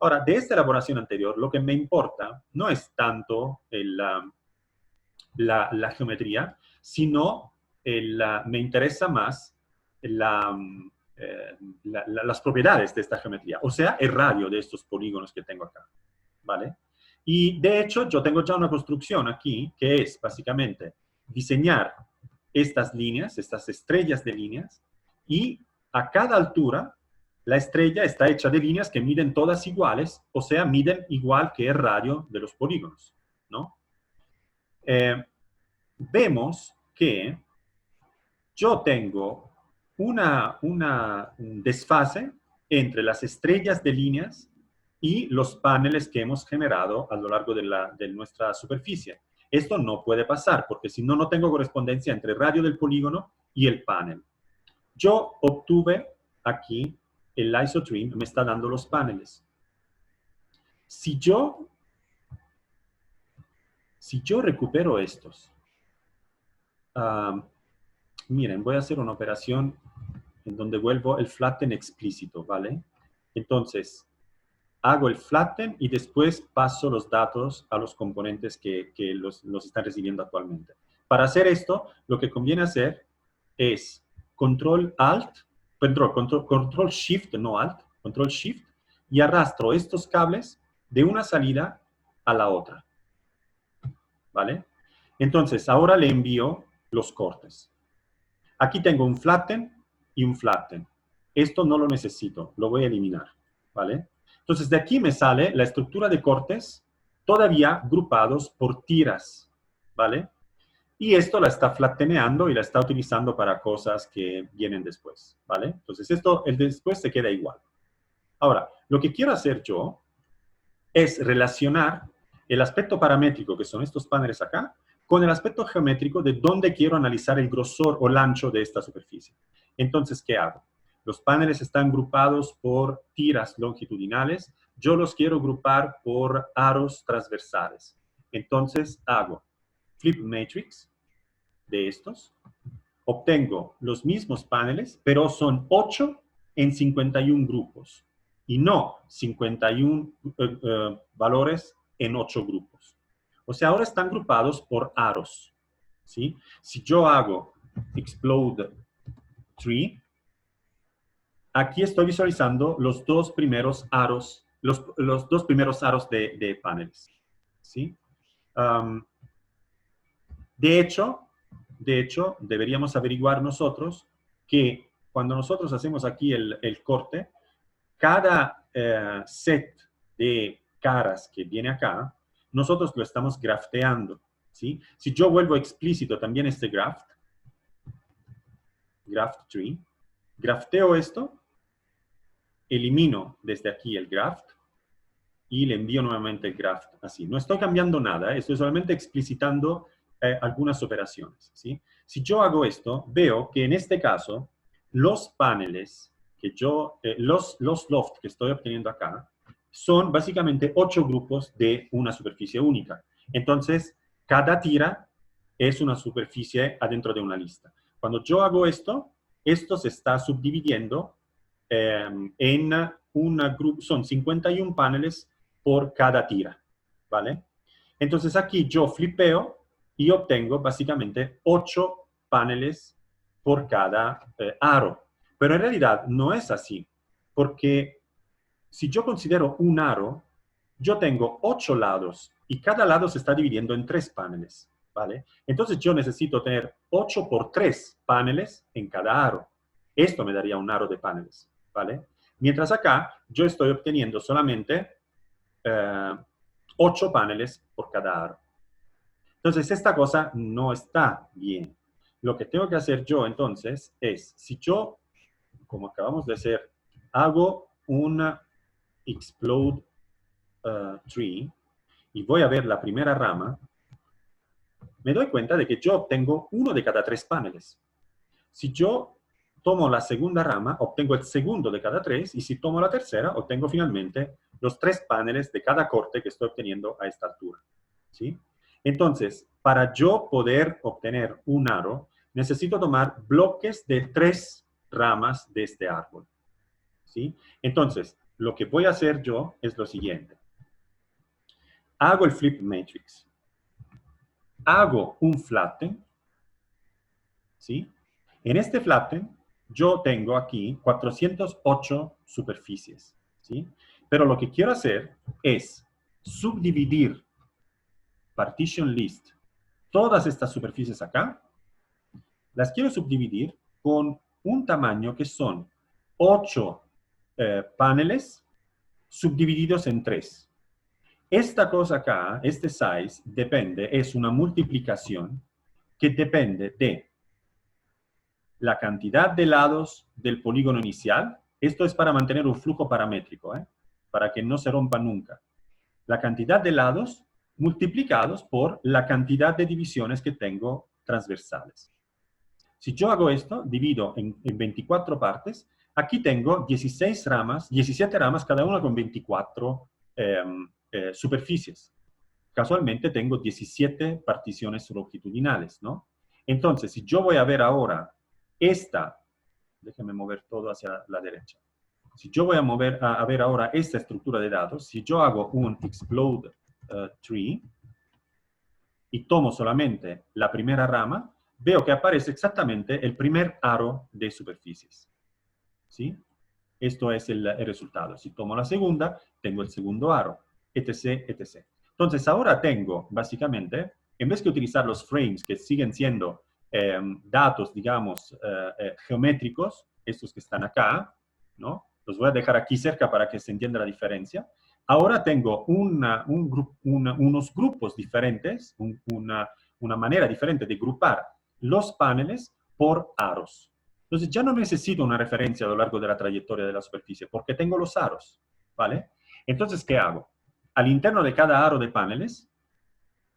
Ahora, de esta elaboración anterior, lo que me importa no es tanto la geometría, sino me interesa más las propiedades de esta geometría, o sea, el radio de estos polígonos que tengo acá, ¿vale? Y de hecho, yo tengo ya una construcción aquí, que es básicamente diseñar estas líneas, estas estrellas de líneas, y a cada altura, la estrella está hecha de líneas que miden todas iguales, o sea, miden igual que el radio de los polígonos, ¿no? Vemos que yo tengo un desfase entre las estrellas de líneas y los paneles que hemos generado a lo largo de nuestra superficie. Esto no puede pasar, porque si no, no tengo correspondencia entre el radio del polígono y el panel. Yo obtuve aquí, el isotrim me está dando los paneles. Si yo recupero estos, miren, voy a hacer una operación en donde vuelvo el flatten explícito, ¿vale? Entonces, hago el flatten y después paso los datos a los componentes que los están recibiendo actualmente. Para hacer esto, lo que conviene hacer es control shift, no alt, control shift, y arrastro estos cables de una salida a la otra, ¿vale? Entonces, ahora le envío los cortes. Aquí tengo un flatten y un flatten. Esto no lo necesito, lo voy a eliminar, ¿vale? Entonces, de aquí me sale la estructura de cortes todavía agrupados por tiras, ¿vale? Y esto la está flatteneando y la está utilizando para cosas que vienen después, ¿vale? Entonces, el después se queda igual. Ahora, lo que quiero hacer yo es relacionar el aspecto paramétrico, que son estos paneles acá, con el aspecto geométrico de dónde quiero analizar el grosor o el ancho de esta superficie. Entonces, ¿qué hago? Los paneles están agrupados por tiras longitudinales. Yo los quiero agrupar por aros transversales. Entonces, hago flip matrix de estos. Obtengo los mismos paneles, pero son 8 en 51 grupos. Y no 51 valores en 8 grupos. O sea, ahora están agrupados por aros, ¿sí? Si yo hago explode tree, aquí estoy visualizando los dos primeros aros, los dos primeros aros de paneles, ¿sí? De hecho, deberíamos averiguar nosotros que cuando nosotros hacemos aquí el corte, cada set de caras que viene acá, nosotros lo estamos grafteando, ¿sí? Si yo vuelvo explícito también este graft tree, grafteo esto, elimino desde aquí el graft y le envío nuevamente el graft así. No estoy cambiando nada, estoy solamente explicitando algunas operaciones, ¿sí? Si yo hago esto, veo que en este caso, los paneles que los loft que estoy obteniendo acá, son básicamente 8 grupos de una superficie única. Entonces, cada tira es una superficie adentro de una lista. Cuando yo hago esto se está subdividiendo en son 51 paneles por cada tira, ¿vale? Entonces aquí yo flipeo y obtengo básicamente 8 paneles por cada aro. Pero en realidad no es así, porque si yo considero un aro, yo tengo 8 lados y cada lado se está dividiendo en 3 paneles, ¿vale? Entonces yo necesito tener 8 por 3 paneles en cada aro. Esto me daría un aro de paneles, ¿vale? Mientras acá yo estoy obteniendo solamente 8 paneles por cada aro. Entonces esta cosa no está bien. Lo que tengo que hacer yo entonces es, si yo, como acabamos de hacer, hago una explode tree y voy a ver la primera rama, me doy cuenta de que yo obtengo uno de cada 3 paneles. Si yo tomo la segunda rama, obtengo el segundo de cada 3, y si tomo la tercera, obtengo finalmente los 3 paneles de cada corte que estoy obteniendo a esta altura, ¿sí? Entonces, para yo poder obtener un aro, necesito tomar bloques de 3 ramas de este árbol, ¿sí? Entonces, lo que voy a hacer yo es lo siguiente. Hago el flip matrix. Hago un flatten, ¿sí? En este flatten, yo tengo aquí 408 superficies, ¿sí? Pero lo que quiero hacer es subdividir partition list todas estas superficies acá, las quiero subdividir con un tamaño que son 8 paneles subdivididos en 3. Esta cosa acá, este size, es una multiplicación que depende de la cantidad de lados del polígono inicial. Esto es para mantener un flujo paramétrico, para que no se rompa nunca. La cantidad de lados multiplicados por la cantidad de divisiones que tengo transversales. Si yo hago esto, divido en 24 partes, aquí tengo 16 ramas, 17 ramas, cada una con 24 superficies. Casualmente tengo 17 particiones longitudinales, ¿no? Entonces, si yo voy a ver ahora esta, déjenme mover todo hacia la derecha. Si yo voy a ver ahora esta estructura de datos, si yo hago un explode tree y tomo solamente la primera rama, veo que aparece exactamente el primer aro de superficies. ¿Sí? Esto es el resultado. Si tomo la segunda, tengo el segundo aro, etc., etc. Entonces, ahora tengo, básicamente, en vez de utilizar los frames que siguen siendo datos, digamos, geométricos, estos que están acá, ¿no? Los voy a dejar aquí cerca para que se entienda la diferencia. Ahora tengo unos grupos diferentes, una manera diferente de grupar los paneles por aros. Entonces ya no necesito una referencia a lo largo de la trayectoria de la superficie, porque tengo los aros, ¿vale? Entonces, ¿qué hago? Al interno de cada aro de paneles,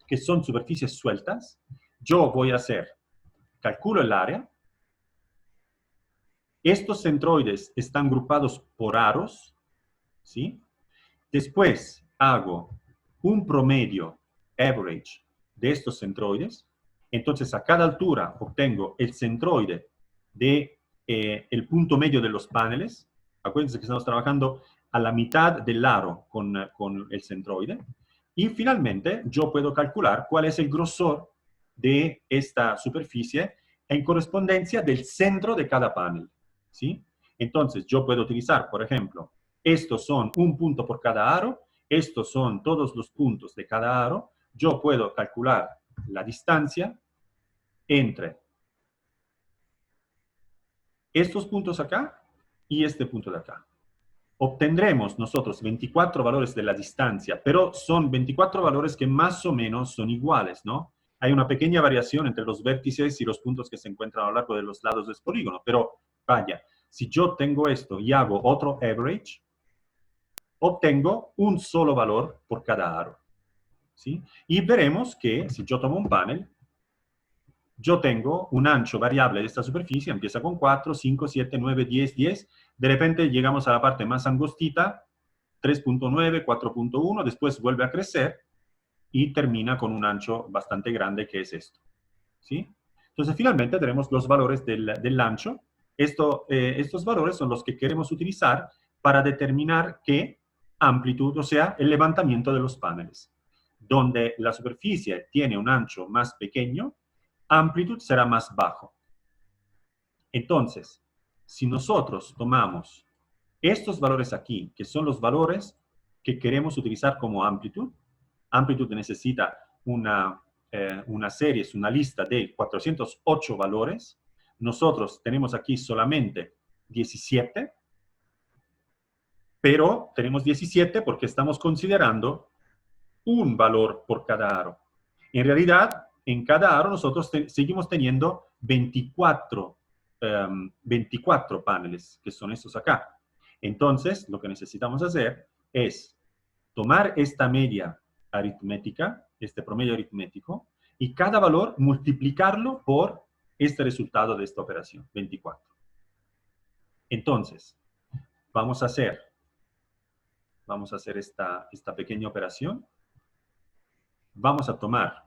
que son superficies sueltas, yo voy a hacer, calculo el área. Estos centroides están agrupados por aros, ¿sí? Después hago un promedio, average, de estos centroides. Entonces, a cada altura obtengo el centroide de el punto medio de los paneles. Acuérdense que estamos trabajando a la mitad del aro con el centroide. Y finalmente, yo puedo calcular cuál es el grosor de esta superficie en correspondencia del centro de cada panel, ¿sí? Entonces, yo puedo utilizar, por ejemplo, estos son un punto por cada aro, estos son todos los puntos de cada aro. Yo puedo calcular la distancia entre estos puntos acá y este punto de acá. Obtendremos nosotros 24 valores de la distancia, pero son 24 valores que más o menos son iguales, ¿no? Hay una pequeña variación entre los vértices y los puntos que se encuentran a lo largo de los lados del polígono, pero vaya, si yo tengo esto y hago otro average, obtengo un solo valor por cada aro, ¿sí? Y veremos que si yo tomo un panel, yo tengo un ancho variable de esta superficie, empieza con 4, 5, 7, 9, 10, 10. De repente llegamos a la parte más angostita, 3.9, 4.1, después vuelve a crecer y termina con un ancho bastante grande que es esto, ¿sí? Entonces, finalmente tenemos los valores del ancho. Estos valores son los que queremos utilizar para determinar qué amplitud, o sea, el levantamiento de los paneles. Donde la superficie tiene un ancho más pequeño, amplitud será más bajo. Entonces, si nosotros tomamos estos valores aquí, que son los valores que queremos utilizar como amplitud necesita una serie, es una lista de 408 valores. Nosotros tenemos aquí solamente 17, pero tenemos 17 porque estamos considerando un valor por cada aro. En realidad, en cada aro nosotros seguimos teniendo 24 paneles, que son estos acá. Entonces, lo que necesitamos hacer es tomar esta media aritmética, este promedio aritmético, y cada valor multiplicarlo por este resultado de esta operación, 24. Entonces, vamos a hacer esta pequeña operación. Vamos a tomar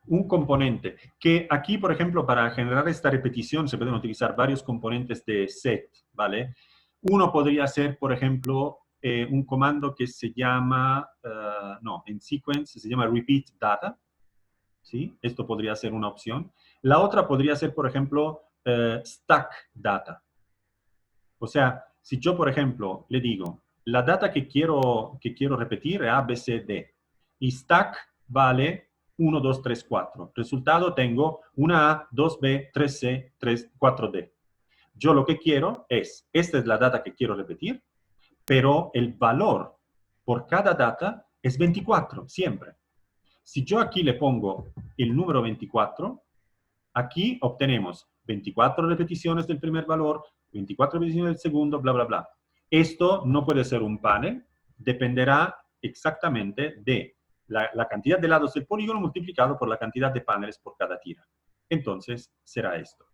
un componente que aquí, por ejemplo, para generar esta repetición se pueden utilizar varios componentes de set, ¿vale? Uno podría ser, por ejemplo, un comando que se llama, en sequence se llama repeat data, ¿sí? Esto podría ser una opción. La otra podría ser, por ejemplo, stack data. O sea, si yo, por ejemplo, le digo, la data que quiero repetir es A, B, C, D, y stack vale 1, 2, 3, 4. Resultado tengo una A, 2B, 3C, 4D. Yo lo que quiero es, esta es la data que quiero repetir, pero el valor por cada data es 24, siempre. Si yo aquí le pongo el número 24, aquí obtenemos 24 repeticiones del primer valor, 24 repeticiones del segundo, bla, bla, bla. Esto no puede ser un panel, dependerá exactamente de la cantidad de lados del polígono multiplicado por la cantidad de paneles por cada tira. Entonces, será esto.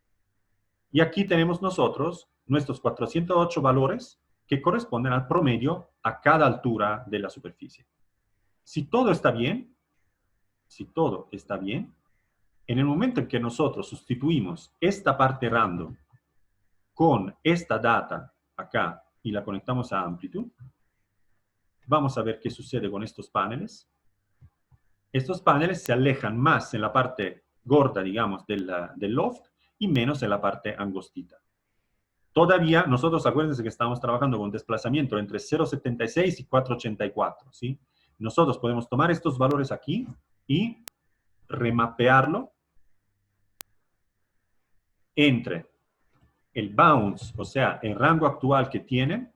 Y aquí tenemos nosotros nuestros 408 valores que corresponden al promedio a cada altura de la superficie. Si todo está bien, en el momento en que nosotros sustituimos esta parte random con esta data acá y la conectamos a Amplitude, vamos a ver qué sucede con estos paneles. Estos paneles se alejan más en la parte gorda, digamos, del loft y menos en la parte angostita. Todavía, nosotros acuérdense que estamos trabajando con desplazamiento entre 0,76 y 4,84, ¿sí? Nosotros podemos tomar estos valores aquí y remapearlo entre el bounce, o sea, el rango actual que tiene,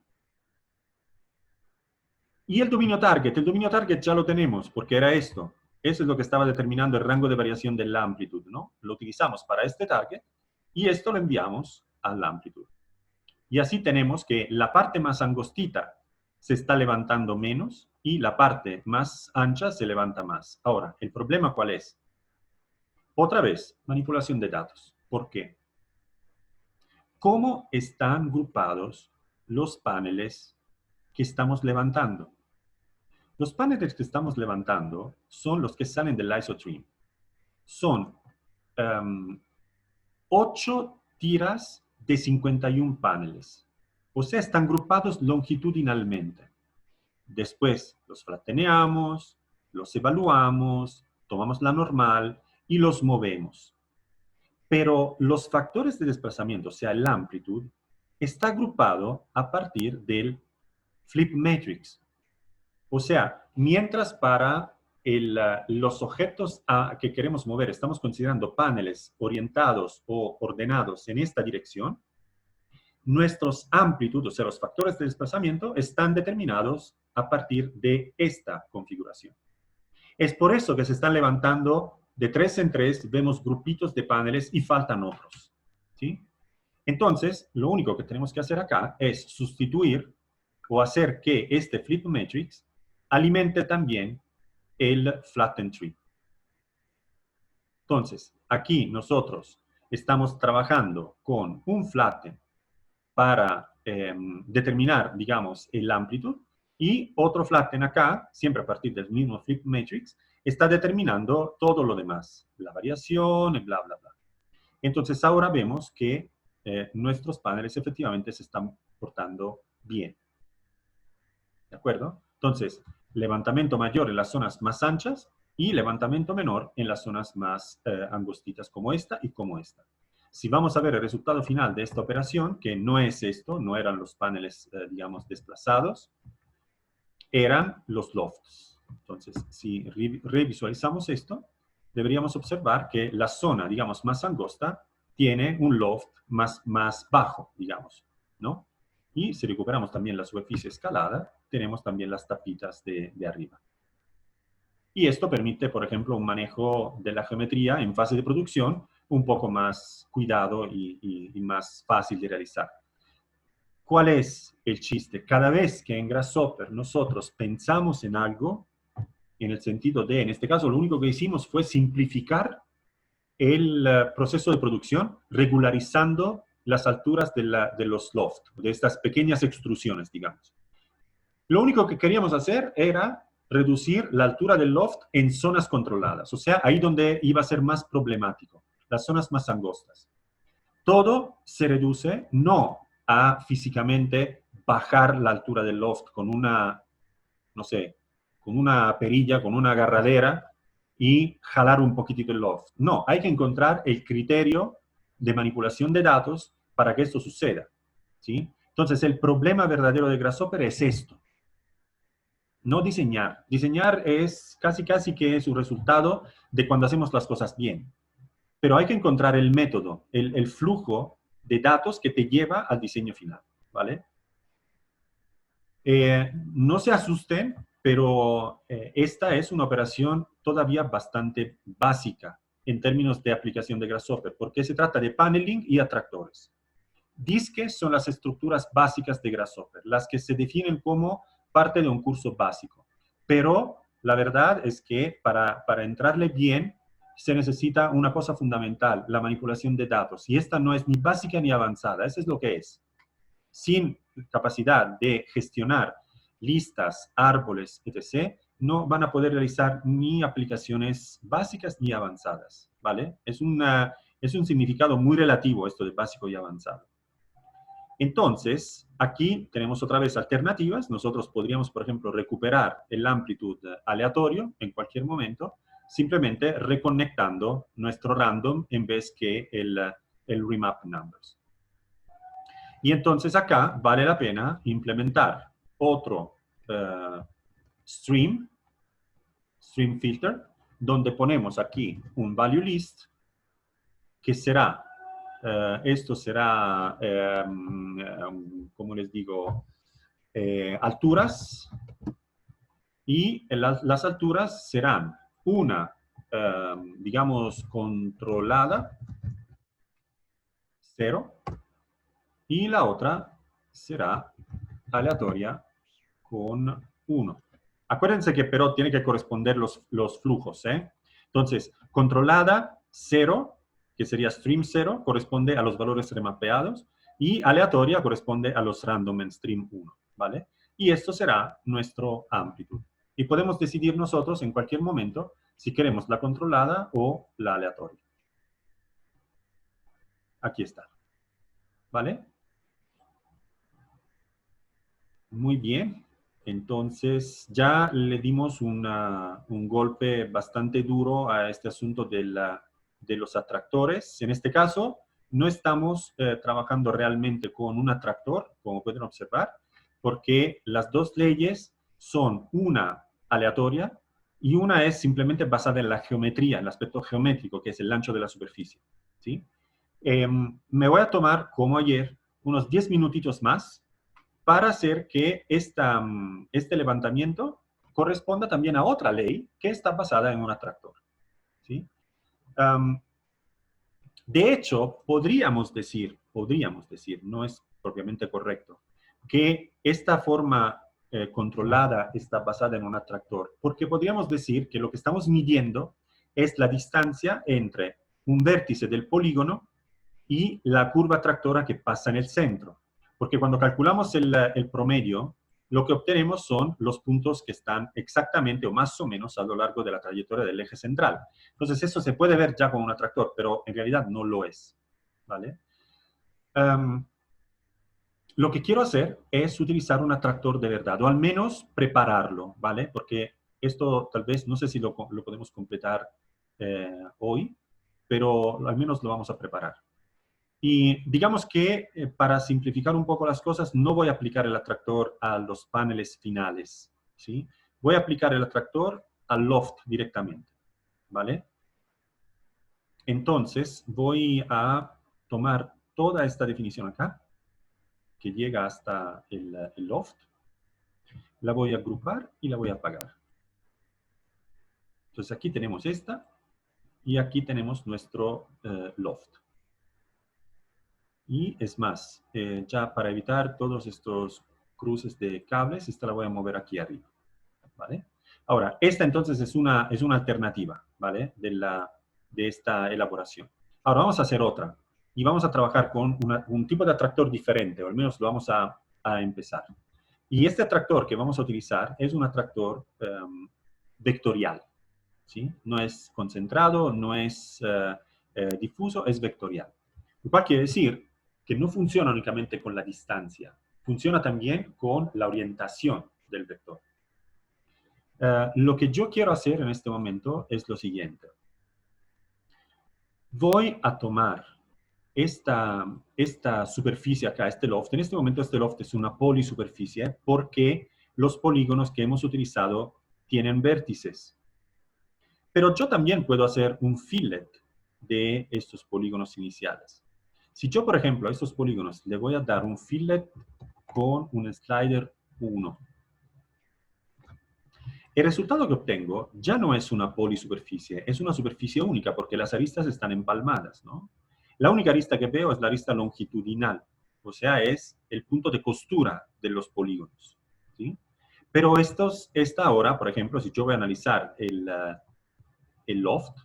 y el dominio target. El dominio target ya lo tenemos, porque era esto. Eso es lo que estaba determinando el rango de variación de la amplitud, ¿no? Lo utilizamos para este target, y esto lo enviamos a la amplitud. Y así tenemos que la parte más angostita se está levantando menos, y la parte más ancha se levanta más. Ahora, ¿el problema cuál es? Otra vez, manipulación de datos. ¿Por qué? ¿Cómo están agrupados los paneles que estamos levantando? Los paneles que estamos levantando son los que salen del isotrim. Son 8 tiras de 51 paneles. O sea, están agrupados longitudinalmente. Después los flateneamos, los evaluamos, tomamos la normal y los movemos. Pero los factores de desplazamiento, o sea, el amplitud, está agrupado a partir del flip matrix. O sea, mientras para los objetos que queremos mover estamos considerando paneles orientados o ordenados en esta dirección, nuestros amplitud, o sea, los factores de desplazamiento, están determinados a partir de esta configuración. Es por eso que se están levantando de 3 en 3, vemos grupitos de paneles y faltan otros, ¿sí? Entonces, lo único que tenemos que hacer acá es sustituir o hacer que este flip matrix alimente también el flatten tree. Entonces, aquí nosotros estamos trabajando con un flatten para determinar, digamos, el amplitud, y otro flatten acá, siempre a partir del mismo flip matrix, está determinando todo lo demás, la variación, y bla, bla, bla. Entonces, ahora vemos que nuestros paneles efectivamente se están portando bien. ¿De acuerdo? Entonces, levantamiento mayor en las zonas más anchas y levantamiento menor en las zonas más angostitas, como esta y como esta. Si vamos a ver el resultado final de esta operación, que no es esto, no eran los paneles, digamos, desplazados, eran los lofts. Entonces, si revisualizamos esto, deberíamos observar que la zona, digamos, más angosta tiene un loft más bajo, digamos, ¿no? Y si recuperamos también la superficie escalada, tenemos también las tapitas de arriba. Y esto permite, por ejemplo, un manejo de la geometría en fase de producción un poco más cuidado y más fácil de realizar. ¿Cuál es el chiste? Cada vez que en Grasshopper nosotros pensamos en algo, en el sentido de, en este caso, lo único que hicimos fue simplificar el proceso de producción, regularizando las alturas de los loft, de estas pequeñas extrusiones, digamos. Lo único que queríamos hacer era reducir la altura del loft en zonas controladas, o sea, ahí donde iba a ser más problemático, las zonas más angostas. Todo se reduce no a físicamente bajar la altura del loft con una, no sé, con una perilla, con una agarradera y jalar un poquitito el loft. No, hay que encontrar el criterio de manipulación de datos para que esto suceda, ¿sí? Entonces, el problema verdadero de Grasshopper es esto. No diseñar. Diseñar es casi que es un resultado de cuando hacemos las cosas bien. Pero hay que encontrar el método, el flujo de datos que te lleva al diseño final, ¿vale? No se asusten, pero esta es una operación todavía bastante básica en términos de aplicación de Grasshopper, porque se trata de paneling y atractores. Disques son las estructuras básicas de Grasshopper, las que se definen como parte de un curso básico. Pero la verdad es que para entrarle bien se necesita una cosa fundamental, la manipulación de datos. Y esta no es ni básica ni avanzada, eso es lo que es. Sin capacidad de gestionar listas, árboles, etc., no van a poder realizar ni aplicaciones básicas ni avanzadas, ¿vale? Es un significado muy relativo esto de básico y avanzado. Entonces, aquí tenemos otra vez alternativas. Nosotros podríamos, por ejemplo, recuperar el amplitud aleatorio en cualquier momento, simplemente reconectando nuestro random en vez que el remap numbers. Y entonces acá vale la pena implementar otro stream filter, donde ponemos aquí un value list, que será, esto será, como les digo, alturas, y las alturas serán una, digamos, controlada, 0, y la otra será aleatoria con 1. Acuérdense que pero tiene que corresponder los flujos, ¿eh? Entonces, controlada 0, que sería stream 0, corresponde a los valores remapeados, y aleatoria corresponde a los random en stream 1, ¿vale? Y esto será nuestro amplitud. Y podemos decidir nosotros en cualquier momento si queremos la controlada o la aleatoria. Aquí está. ¿Vale? Muy bien. Entonces, ya le dimos un golpe bastante duro a este asunto de los atractores. En este caso, no estamos trabajando realmente con un atractor, como pueden observar, porque las dos leyes son una aleatoria y una es simplemente basada en la geometría, en el aspecto geométrico, que es el ancho de la superficie, ¿sí? Me voy a tomar, como ayer, unos 10 minutitos más para hacer que este levantamiento corresponda también a otra ley que está basada en un atractor, ¿sí? De hecho, podríamos decir, no es propiamente correcto, que esta forma controlada está basada en un atractor, porque podríamos decir que lo que estamos midiendo es la distancia entre un vértice del polígono y la curva tractora que pasa en el centro. Porque cuando calculamos el promedio, lo que obtenemos son los puntos que están exactamente o más o menos a lo largo de la trayectoria del eje central. Entonces, eso se puede ver ya como un atractor, pero en realidad no lo es, ¿vale? Lo que quiero hacer es utilizar un atractor de verdad, o al menos prepararlo, ¿vale? Porque esto tal vez, no sé si lo podemos completar hoy, pero al menos lo vamos a preparar. Y digamos que para simplificar un poco las cosas, no voy a aplicar el atractor a los paneles finales, ¿sí? Voy a aplicar el atractor al loft directamente, ¿vale? Entonces, voy a tomar toda esta definición acá, que llega hasta el loft, la voy a agrupar y la voy a apagar. Entonces, aquí tenemos esta, y aquí tenemos nuestro loft. Y es más, ya para evitar todos estos cruces de cables, esta la voy a mover aquí arriba, ¿vale? Ahora, esta entonces es una alternativa, ¿vale? De esta elaboración. Ahora vamos a hacer otra. Y vamos a trabajar con un tipo de atractor diferente, o al menos lo vamos a empezar. Y este atractor que vamos a utilizar es un atractor vectorial, ¿sí? No es concentrado, no es difuso, es vectorial. Lo cual quiere decir que no funciona únicamente con la distancia, funciona también con la orientación del vector. Lo que yo quiero hacer en este momento es lo siguiente. Voy a tomar esta superficie acá, este loft. En este momento este loft es una polisuperficie porque los polígonos que hemos utilizado tienen vértices. Pero yo también puedo hacer un fillet de estos polígonos iniciales. Si yo, por ejemplo, a estos polígonos le voy a dar un fillet con un slider 1, el resultado que obtengo ya no es una polisuperficie, es una superficie única porque las aristas están empalmadas, ¿no? La única arista que veo es la arista longitudinal, o sea, es el punto de costura de los polígonos, ¿sí? Pero esta ahora, por ejemplo, si yo voy a analizar el loft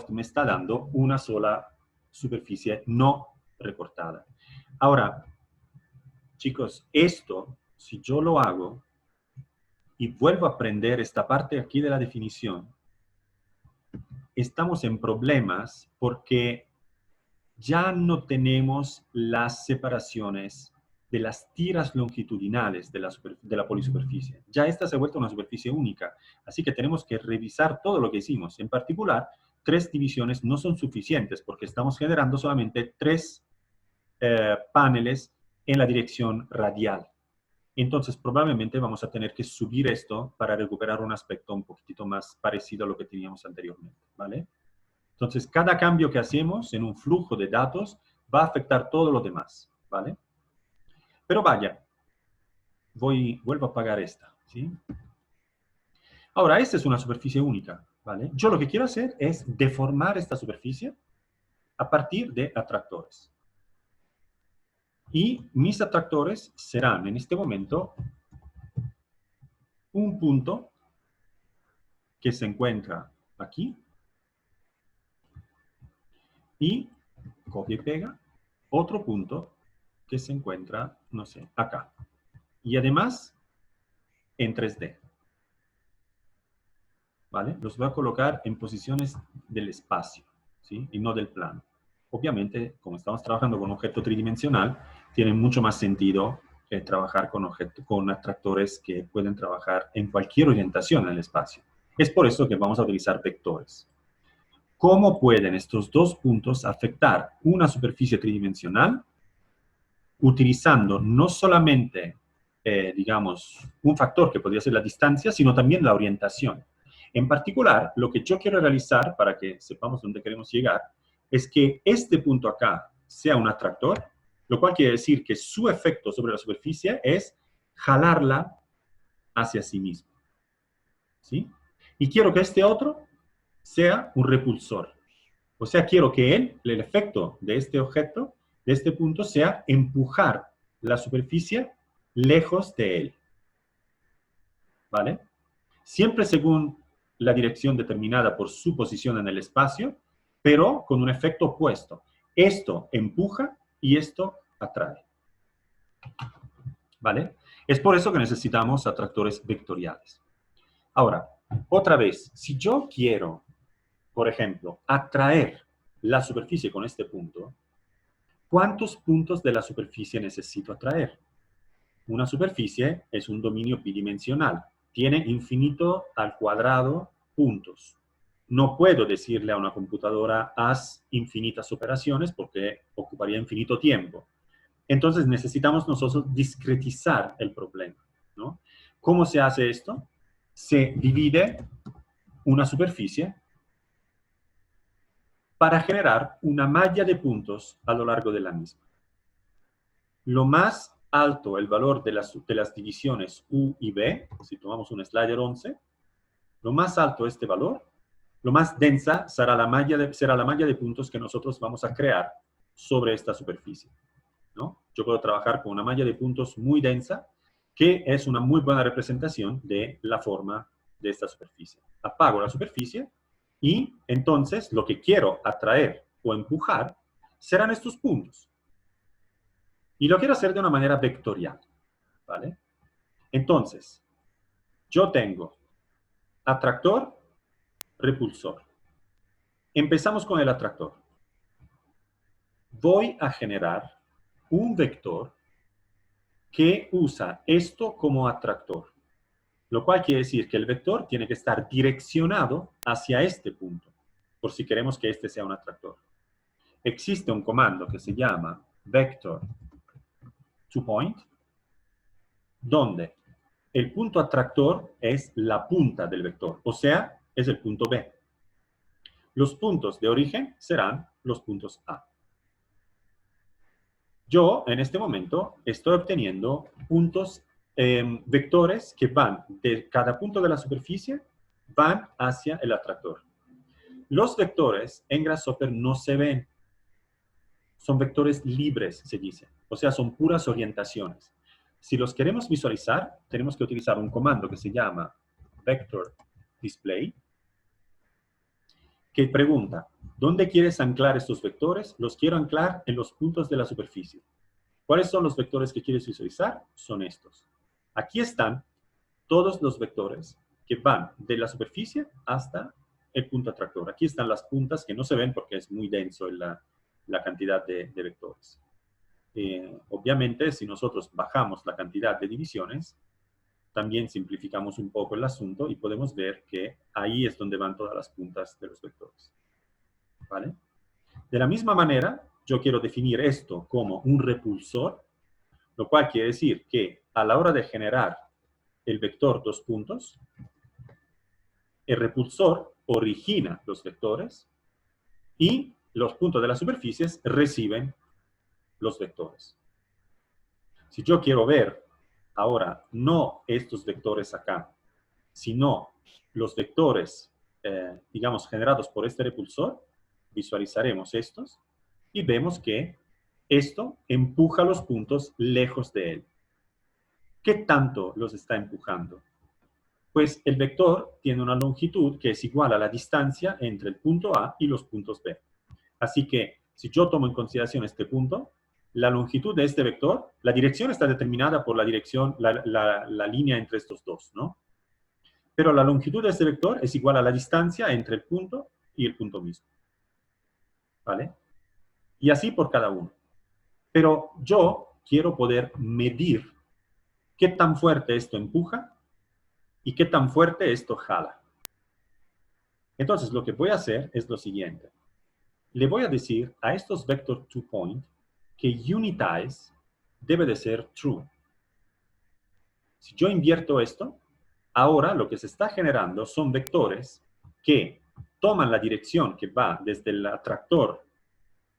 me está dando una sola superficie no recortada. Ahora, chicos, esto, si yo lo hago y vuelvo a aprender esta parte aquí de la definición, estamos en problemas porque ya no tenemos las separaciones de las tiras longitudinales de la polisuperficie. Ya esta se ha vuelto una superficie única, así que tenemos que revisar todo lo que hicimos. En particular, 3 divisiones no son suficientes porque estamos generando solamente 3 paneles en la dirección radial. Entonces, probablemente vamos a tener que subir esto para recuperar un aspecto un poquitito más parecido a lo que teníamos anteriormente, ¿vale? Entonces, cada cambio que hacemos en un flujo de datos va a afectar todo lo demás, ¿vale? Pero vaya, vuelvo a apagar esta, ¿sí? Ahora, esta es una superficie única, ¿vale? Yo lo que quiero hacer es deformar esta superficie a partir de atractores. Y mis atractores serán, en este momento, un punto que se encuentra aquí y copia y pega otro punto que se encuentra, no sé, acá. Y además, en 3D. ¿Vale? Los voy a colocar en posiciones del espacio, ¿sí? Y no del plano. Obviamente, como estamos trabajando con objeto tridimensional, tiene mucho más sentido trabajar con atractores que pueden trabajar en cualquier orientación en el espacio. Es por eso que vamos a utilizar vectores. ¿Cómo pueden estos dos puntos afectar una superficie tridimensional utilizando no solamente, digamos, un factor que podría ser la distancia, sino también la orientación? En particular, lo que yo quiero realizar, para que sepamos dónde queremos llegar, es que este punto acá sea un atractor, lo cual quiere decir que su efecto sobre la superficie es jalarla hacia sí mismo, ¿sí? Y quiero que este otro sea un repulsor. O sea, quiero que el efecto de este objeto, de este punto, sea empujar la superficie lejos de él. ¿Vale? Siempre según la dirección determinada por su posición en el espacio, pero con un efecto opuesto. Esto empuja y esto atrae. ¿Vale? Es por eso que necesitamos atractores vectoriales. Ahora, otra vez, si yo quiero, por ejemplo, atraer la superficie con este punto, ¿cuántos puntos de la superficie necesito atraer? Una superficie es un dominio bidimensional. Tiene infinito al cuadrado puntos. No puedo decirle a una computadora, haz infinitas operaciones porque ocuparía infinito tiempo. Entonces necesitamos nosotros discretizar el problema, ¿no? ¿Cómo se hace esto? Se divide una superficie para generar una malla de puntos a lo largo de la misma. Lo más alto el valor de las divisiones U y B, si tomamos un slider 11, lo más alto este valor, lo más densa será la malla de puntos que nosotros vamos a crear sobre esta superficie, ¿no? Yo puedo trabajar con una malla de puntos muy densa, que es una muy buena representación de la forma de esta superficie. Apago la superficie y entonces lo que quiero atraer o empujar serán estos puntos. Y lo quiero hacer de una manera vectorial, ¿vale? Entonces, yo tengo atractor, repulsor. Empezamos con el atractor. Voy a generar un vector que usa esto como atractor, lo cual quiere decir que el vector tiene que estar direccionado hacia este punto, por si queremos que este sea un atractor. Existe un comando que se llama vector to point, donde el punto atractor es la punta del vector, o sea, es el punto B. Los puntos de origen serán los puntos A. yo en este momento estoy obteniendo puntos, vectores que van de cada punto de la superficie, van hacia el atractor. Los vectores en Grasshopper no se ven, son vectores libres, se dice. O sea, son puras orientaciones. Si los queremos visualizar, tenemos que utilizar un comando que se llama vector display, que pregunta, ¿dónde quieres anclar estos vectores? Los quiero anclar en los puntos de la superficie. ¿Cuáles son los vectores que quieres visualizar? Son estos. Aquí están todos los vectores que van de la superficie hasta el punto atractor. Aquí están las puntas que no se ven porque es muy denso la cantidad de vectores. Obviamente, si nosotros bajamos la cantidad de divisiones, también simplificamos un poco el asunto y podemos ver que ahí es donde van todas las puntas de los vectores. ¿Vale? De la misma manera, yo quiero definir esto como un repulsor, lo cual quiere decir que a la hora de generar el vector dos puntos, el repulsor origina los vectores y los puntos de las superficies reciben los vectores. Si yo quiero ver ahora no estos vectores acá, sino los vectores, digamos, generados por este repulsor, visualizaremos estos y vemos que esto empuja los puntos lejos de él. ¿Qué tanto los está empujando? Pues el vector tiene una longitud que es igual a la distancia entre el punto A y los puntos B. Así que si yo tomo en consideración este punto, la longitud de este vector, la dirección está determinada por la dirección, la línea entre estos dos, ¿no? Pero la longitud de este vector es igual a la distancia entre el punto y el punto mismo. ¿Vale? Y así por cada uno. Pero yo quiero poder medir qué tan fuerte esto empuja y qué tan fuerte esto jala. Entonces, lo que voy a hacer es lo siguiente. Le voy a decir a estos vector 2point que unitize debe de ser true. Si yo invierto esto, ahora lo que se está generando son vectores que toman la dirección que va desde el atractor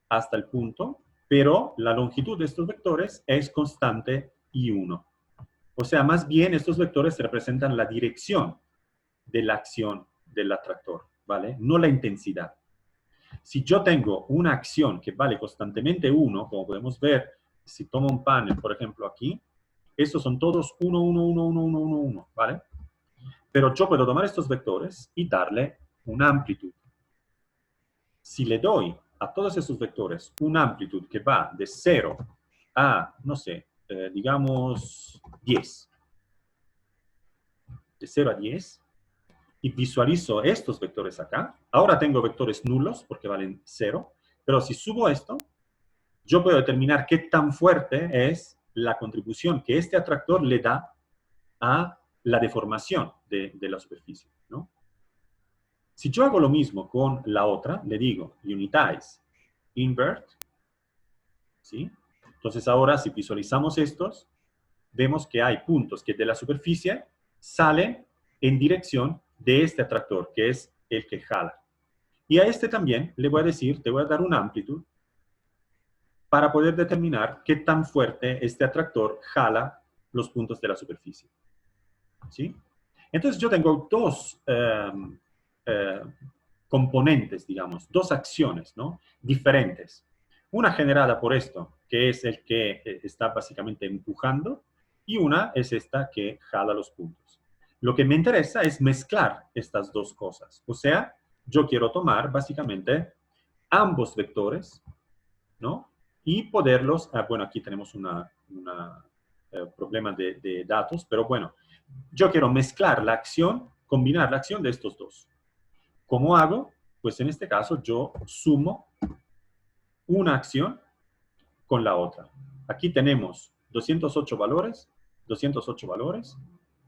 hasta el punto, pero la longitud de estos vectores es constante I1. O sea, más bien estos vectores representan la dirección de la acción del atractor, ¿vale? No la intensidad. Si yo tengo una acción que vale constantemente 1, como podemos ver, si tomo un panel, por ejemplo, aquí, estos son todos 1, 1, 1, 1, 1, 1, 1, ¿vale? Pero yo puedo tomar estos vectores y darle una amplitud. Si le doy a todos esos vectores una amplitud que va de 0 a, no sé, digamos 10, de 0 a 10, y visualizo estos vectores acá, ahora tengo vectores nulos porque valen 0, pero si subo esto, yo puedo determinar qué tan fuerte es la contribución que este atractor le da a la deformación de la superficie, ¿no? Si yo hago lo mismo con la otra, le digo unitize, invert, ¿sí? Entonces ahora si visualizamos estos, vemos que hay puntos que de la superficie salen en dirección de este atractor, que es el que jala. Y a este también le voy a decir, te voy a dar una amplitud para poder determinar qué tan fuerte este atractor jala los puntos de la superficie. ¿Sí? Entonces yo tengo dos componentes, digamos, dos acciones, ¿no? Diferentes. Una generada por esto, que es el que está básicamente empujando, y una es esta que jala los puntos. Lo que me interesa es mezclar estas dos cosas. O sea, yo quiero tomar básicamente ambos vectores, ¿no? Y poderlos, bueno, aquí tenemos un problema de datos, pero bueno, yo quiero mezclar la acción, combinar la acción de estos dos. ¿Cómo hago? Pues en este caso yo sumo una acción con la otra. Aquí tenemos 208 valores, 208 valores.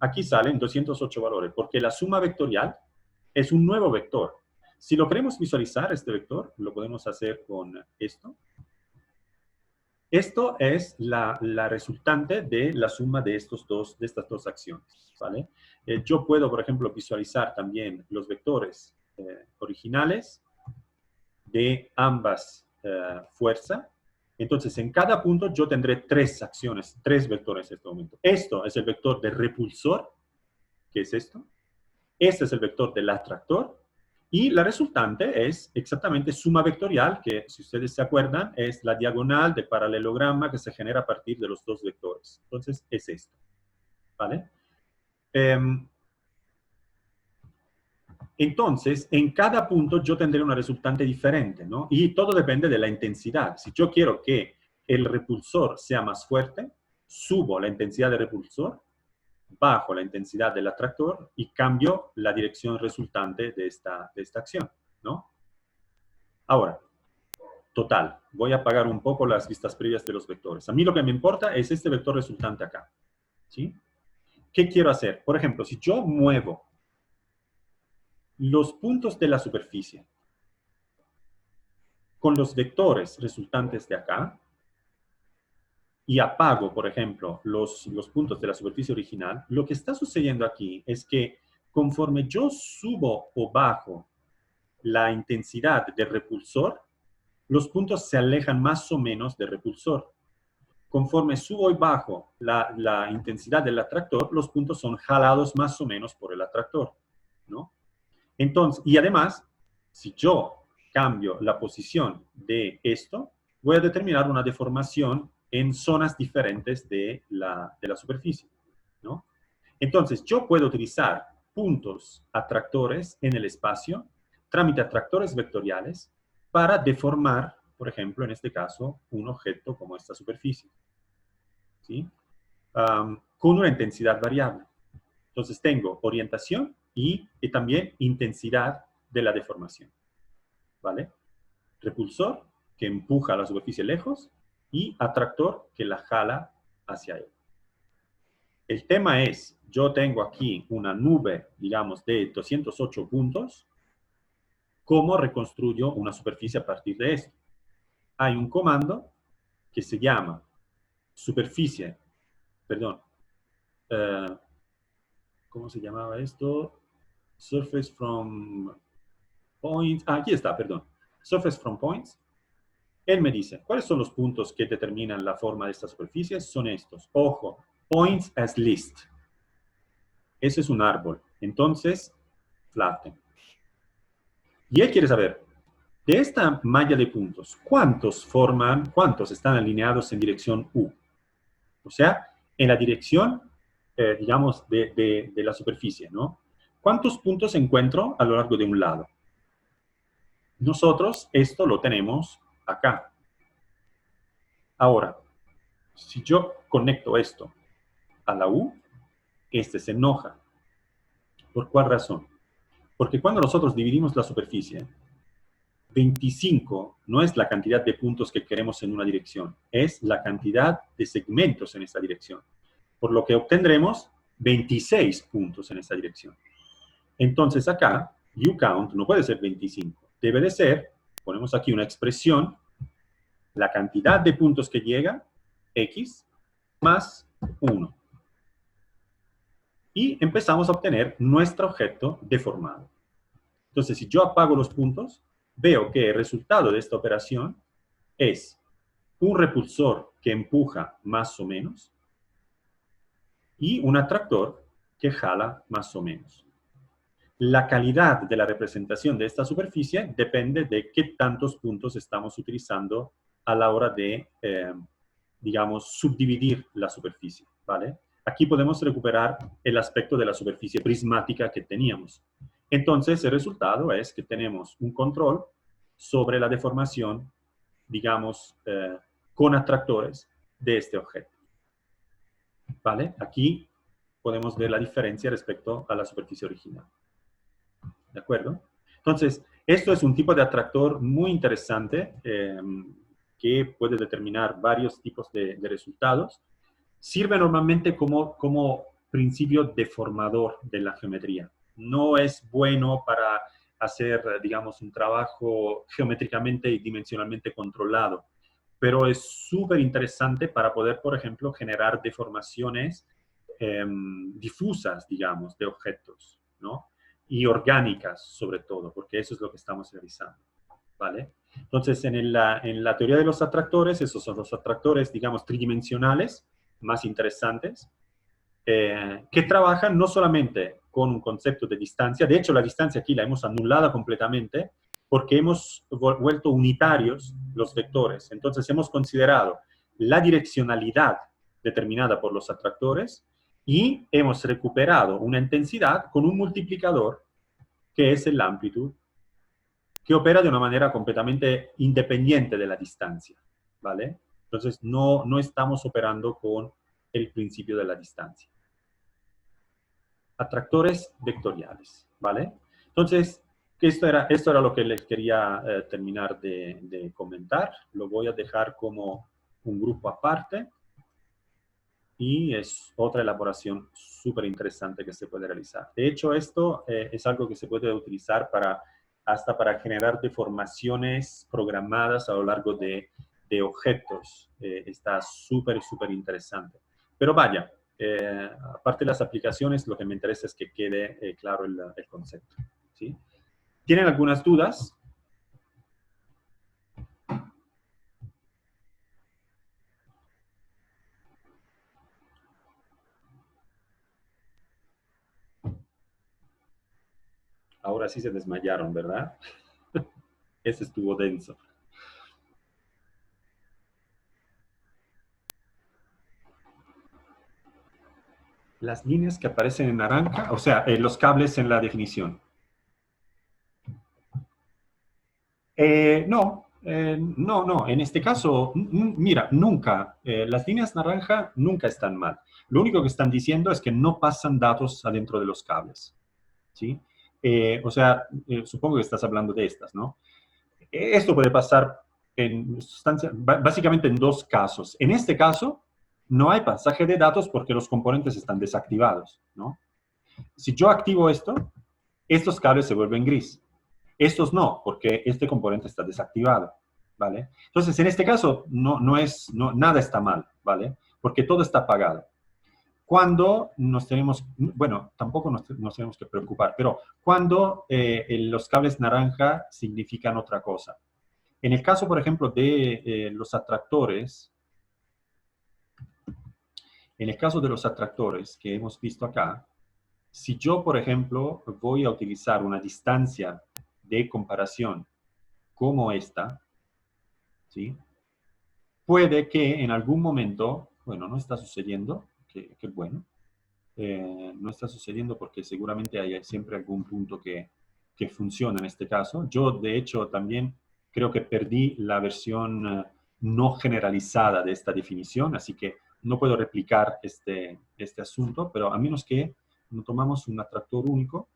Aquí salen 208 valores, porque la suma vectorial es un nuevo vector. Si lo queremos visualizar, este vector, lo podemos hacer con esto. Esto es la resultante de la suma de, estas dos acciones, ¿vale? Yo puedo, por ejemplo, visualizar también los vectores originales de ambas fuerzas. Entonces, en cada punto yo tendré tres acciones, tres vectores en este momento. Esto es el vector de repulsor, que es esto. Este es el vector del atractor. Y la resultante es exactamente suma vectorial, que si ustedes se acuerdan, es la diagonal del paralelograma que se genera a partir de los dos vectores. Entonces, es esto. ¿Vale? Entonces, en cada punto yo tendré una resultante diferente, ¿no? Y todo depende de la intensidad. Si yo quiero que el repulsor sea más fuerte, subo la intensidad del repulsor, bajo la intensidad del atractor y cambio la dirección resultante de esta acción, ¿no? Ahora, total, voy a apagar un poco las vistas previas de los vectores. A mí lo que me importa es este vector resultante acá, ¿sí? ¿Qué quiero hacer? Por ejemplo, si yo muevo los puntos de la superficie con los vectores resultantes de acá y apago, por ejemplo, los puntos de la superficie original, lo que está sucediendo aquí es que conforme yo subo o bajo la intensidad del repulsor, los puntos se alejan más o menos del repulsor. Conforme subo y bajo la intensidad del atractor, los puntos son jalados más o menos por el atractor, ¿no? Entonces, y además, si yo cambio la posición de esto, voy a determinar una deformación en zonas diferentes de la superficie, ¿no? Entonces, yo puedo utilizar puntos atractores en el espacio, trámite atractores vectoriales, para deformar, por ejemplo, en este caso, un objeto como esta superficie, ¿sí? Con una intensidad variable. Entonces, tengo orientación y también intensidad de la deformación, ¿vale? Repulsor, que empuja a la superficie lejos, y atractor, que la jala hacia él. El tema es, yo tengo aquí una nube, digamos, de 208 puntos. ¿Cómo reconstruyo una superficie a partir de esto? Hay un comando que se llama superficie, perdón, ¿cómo se llamaba esto? Surface from points. Ah, aquí está, perdón. Surface from points. Él me dice, ¿cuáles son los puntos que determinan la forma de esta superficie? Son estos. Ojo, points as list. Ese es un árbol. Entonces, flatten. Y él quiere saber, de esta malla de puntos, ¿cuántos están alineados en dirección U? O sea, en la dirección, digamos, de la superficie, ¿no? ¿Cuántos puntos encuentro a lo largo de un lado? Nosotros esto lo tenemos acá. Ahora, si yo conecto esto a la U, este se enoja. ¿Por cuál razón? Porque cuando nosotros dividimos la superficie, 25 no es la cantidad de puntos que queremos en una dirección, es la cantidad de segmentos en esa dirección. Por lo que obtendremos 26 puntos en esa dirección. Entonces acá, uCount no puede ser 25. Debe de ser, ponemos aquí una expresión, la cantidad de puntos que llega, X, más 1. Y empezamos a obtener nuestro objeto deformado. Entonces, si yo apago los puntos, veo que el resultado de esta operación es un repulsor que empuja más o menos y un atractor que jala más o menos. La calidad de la representación de esta superficie depende de qué tantos puntos estamos utilizando a la hora de, digamos, subdividir la superficie, ¿vale? Aquí podemos recuperar el aspecto de la superficie prismática que teníamos. Entonces, el resultado es que tenemos un control sobre la deformación, digamos, con atractores de este objeto. ¿Vale? Aquí podemos ver la diferencia respecto a la superficie original. ¿De acuerdo? Entonces, esto es un tipo de atractor muy interesante que puede determinar varios tipos de resultados. Sirve normalmente como principio deformador de la geometría. No es bueno para hacer, digamos, un trabajo geométricamente y dimensionalmente controlado, pero es súper interesante para poder, por ejemplo, generar deformaciones difusas, digamos, de objetos, ¿no? Y orgánicas, sobre todo, porque eso es lo que estamos realizando, ¿vale? Entonces, en la teoría de los atractores, esos son los atractores, digamos, tridimensionales, más interesantes, que trabajan no solamente con un concepto de distancia, de hecho la distancia aquí la hemos anulado completamente porque hemos vuelto unitarios los vectores. Entonces hemos considerado la direccionalidad determinada por los atractores y hemos recuperado una intensidad con un multiplicador que es el amplitud, que opera de una manera completamente independiente de la distancia, ¿vale? Entonces no estamos operando con el principio de la distancia. Atractores vectoriales, ¿vale? Entonces, esto era lo que les quería terminar de comentar. Lo voy a dejar como un grupo aparte y es otra elaboración súper interesante que se puede realizar. De hecho, esto es algo que se puede utilizar hasta para generar deformaciones programadas a lo largo de objetos. Está súper interesante. Pero vaya, aparte de las aplicaciones, lo que me interesa es que quede claro el concepto, ¿sí? ¿Tienen algunas dudas? Ahora sí se desmayaron, ¿verdad? Ese estuvo denso. Las líneas que aparecen en naranja, o sea, los cables en la definición. No, en este caso, mira, nunca, las líneas naranja nunca están mal. Lo único que están diciendo es que no pasan datos adentro de los cables, ¿sí? O sea, supongo que estás hablando de estas, ¿no? Esto puede pasar básicamente en dos casos. En este caso, no hay pasaje de datos porque los componentes están desactivados, ¿no? Si yo activo esto, estos cables se vuelven gris. Estos no, porque este componente está desactivado, ¿vale? Entonces, en este caso, nada está mal, ¿vale? Porque todo está apagado. Cuando nos tenemos, bueno, tampoco nos tenemos que preocupar, pero cuando los cables naranja significan otra cosa. En el caso, por ejemplo, de los atractores, en el caso de los atractores que hemos visto acá, si yo, por ejemplo, voy a utilizar una distancia de comparación como esta, ¿sí? Puede que en algún momento, bueno, no está sucediendo, que bueno, no está sucediendo porque seguramente hay siempre algún punto que funciona en este caso. Yo, de hecho, también creo que perdí la versión no generalizada de esta definición, así que no puedo replicar este asunto, pero a menos que no tomamos un atractor único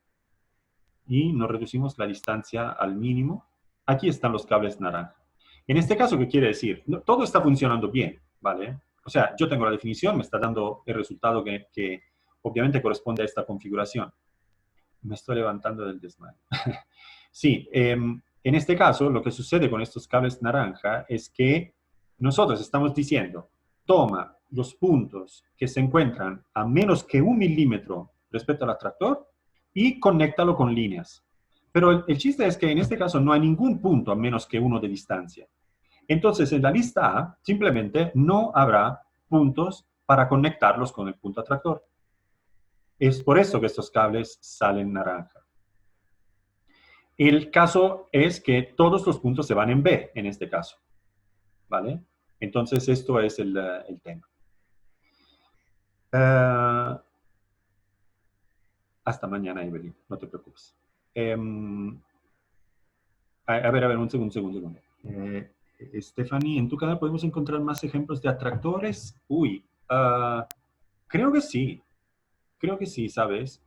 y nos reducimos la distancia al mínimo. Aquí están los cables naranja. En este caso, ¿qué quiere decir? No, todo está funcionando bien, ¿vale? O sea, yo tengo la definición, me está dando el resultado que obviamente corresponde a esta configuración. Me estoy levantando del desmayo. Sí, en este caso, lo que sucede con estos cables naranja es que nosotros estamos diciendo, toma los puntos que se encuentran a menos que 1 milímetro respecto al atractor y conéctalo con líneas. Pero el chiste es que en este caso no hay ningún punto a menos que 1 de distancia. Entonces, en la lista A, simplemente no habrá puntos para conectarlos con el punto atractor. Es por eso que estos cables salen naranja. El caso es que todos los puntos se van en B, en este caso. ¿Vale? Entonces, esto es el tema. Hasta mañana, Evelyn, no te preocupes. A ver, un segundo. Stephanie, en tu canal podemos encontrar más ejemplos de atractores. Uy, creo que sí, ¿sabes?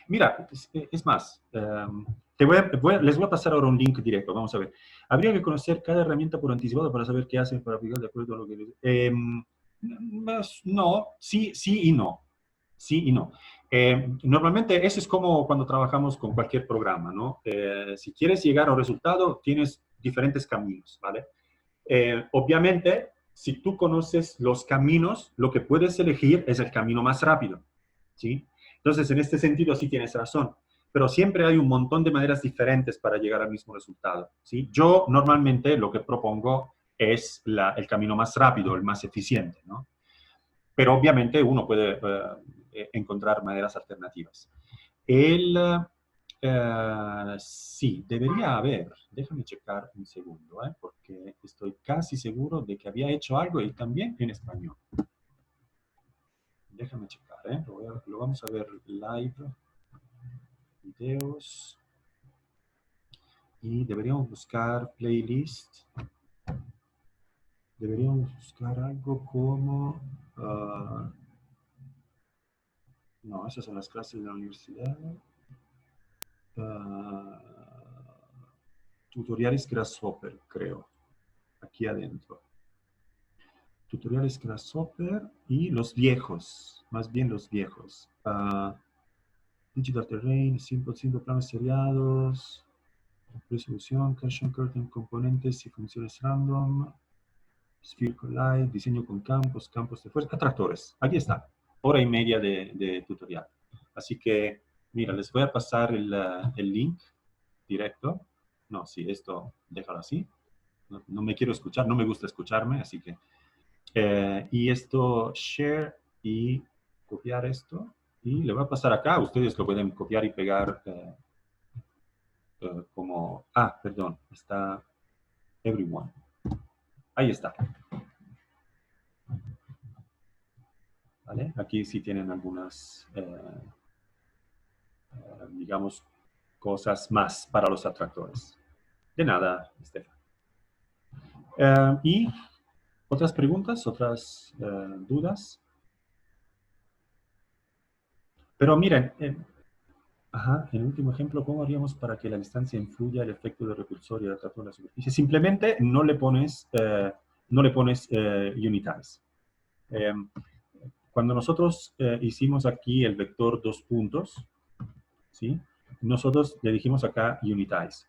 Mira, es más, les voy a pasar ahora un link directo, vamos a ver. Habría que conocer cada herramienta por anticipado para saber qué hacen para aplicar de acuerdo a lo que... no, sí y no. Sí y no. Normalmente eso es como cuando trabajamos con cualquier programa, ¿no? Si quieres llegar a un resultado, tienes diferentes caminos, ¿vale? Obviamente, si tú conoces los caminos, lo que puedes elegir es el camino más rápido, ¿sí? Entonces, en este sentido, sí tienes razón. pero siempre hay un montón de maneras diferentes para llegar al mismo resultado, ¿sí? Yo normalmente lo que propongo es el camino más rápido, el más eficiente, ¿no? Pero obviamente uno puede encontrar maneras alternativas. Sí, debería haber, déjame checar un segundo, porque estoy casi seguro de que había hecho algo y también en español. Déjame checar, lo vamos a ver live, videos, y deberíamos buscar playlist. Deberíamos buscar algo como... no, esas son las clases de la universidad. Tutoriales Grasshopper, creo. Aquí adentro. Tutoriales Grasshopper y los viejos. Más bien los viejos. Digital Terrain, simple planos seriados. Resolución, Caching Curtain, componentes y funciones random. Spherical Light, diseño con campos de fuerza, atractores. Aquí está. Hora y media de tutorial. Así que, mira, les voy a pasar el link directo. No, sí, esto, déjalo así. No me quiero escuchar, no me gusta escucharme, así que... y esto, share y copiar esto. Y le voy a pasar acá. Ustedes lo pueden copiar y pegar como... Ah, perdón, está everyone. Ahí está. ¿Vale? Aquí sí tienen algunas, digamos, cosas más para los atractores. De nada, Estefan. ¿Y otras preguntas, otras dudas? Pero miren, en el último ejemplo, ¿cómo haríamos para que la distancia influya el efecto del repulsor y el atractor de la superficie? Simplemente no le pones unitize. Cuando nosotros hicimos aquí el vector 2 puntos, ¿sí? Nosotros le dijimos acá unitize.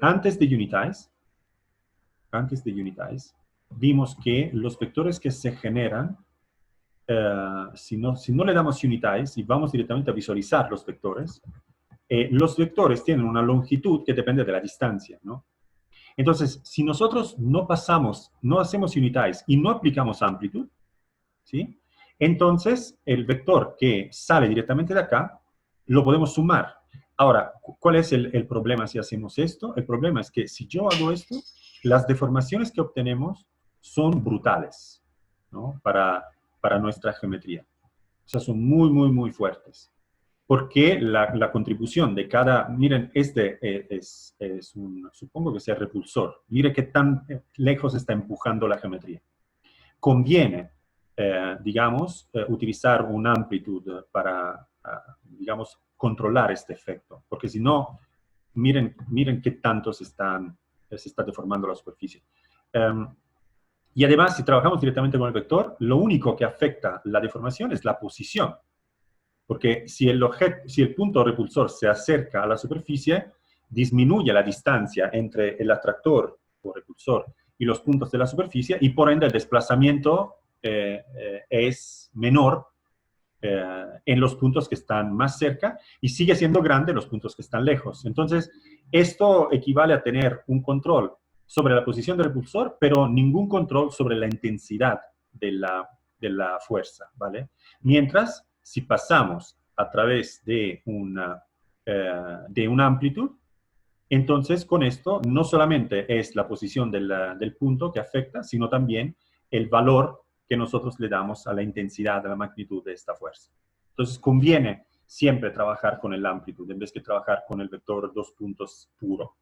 Antes de unitize, vimos que los vectores que se generan, si no le damos unitize y vamos directamente a visualizar los vectores tienen una longitud que depende de la distancia, ¿no? Entonces, si nosotros no hacemos unitize y no aplicamos amplitud, ¿sí? Entonces, el vector que sale directamente de acá, lo podemos sumar. Ahora, ¿cuál es el problema si hacemos esto? El problema es que si yo hago esto, las deformaciones que obtenemos son brutales, ¿no? Para nuestra geometría. O sea, son muy, muy, muy fuertes. Porque la contribución de cada... Miren, supongo que sea repulsor. Mire qué tan lejos está empujando la geometría. Conviene, digamos, utilizar una amplitud para, digamos, controlar este efecto. Porque si no, miren qué tanto se está deformando la superficie. Y además, si trabajamos directamente con el vector, lo único que afecta la deformación es la posición. Porque si el punto repulsor se acerca a la superficie, disminuye la distancia entre el atractor o repulsor y los puntos de la superficie, y por ende el desplazamiento es menor en los puntos que están más cerca, y sigue siendo grande en los puntos que están lejos. Entonces, esto equivale a tener un control sobre la posición del repulsor, pero ningún control sobre la intensidad de la fuerza, ¿vale? Mientras, si pasamos a través de una amplitud, entonces con esto no solamente es la posición del punto que afecta, sino también el valor que nosotros le damos a la intensidad, a la magnitud de esta fuerza. Entonces conviene siempre trabajar con el amplitud en vez de trabajar con el vector 2 puntos puro.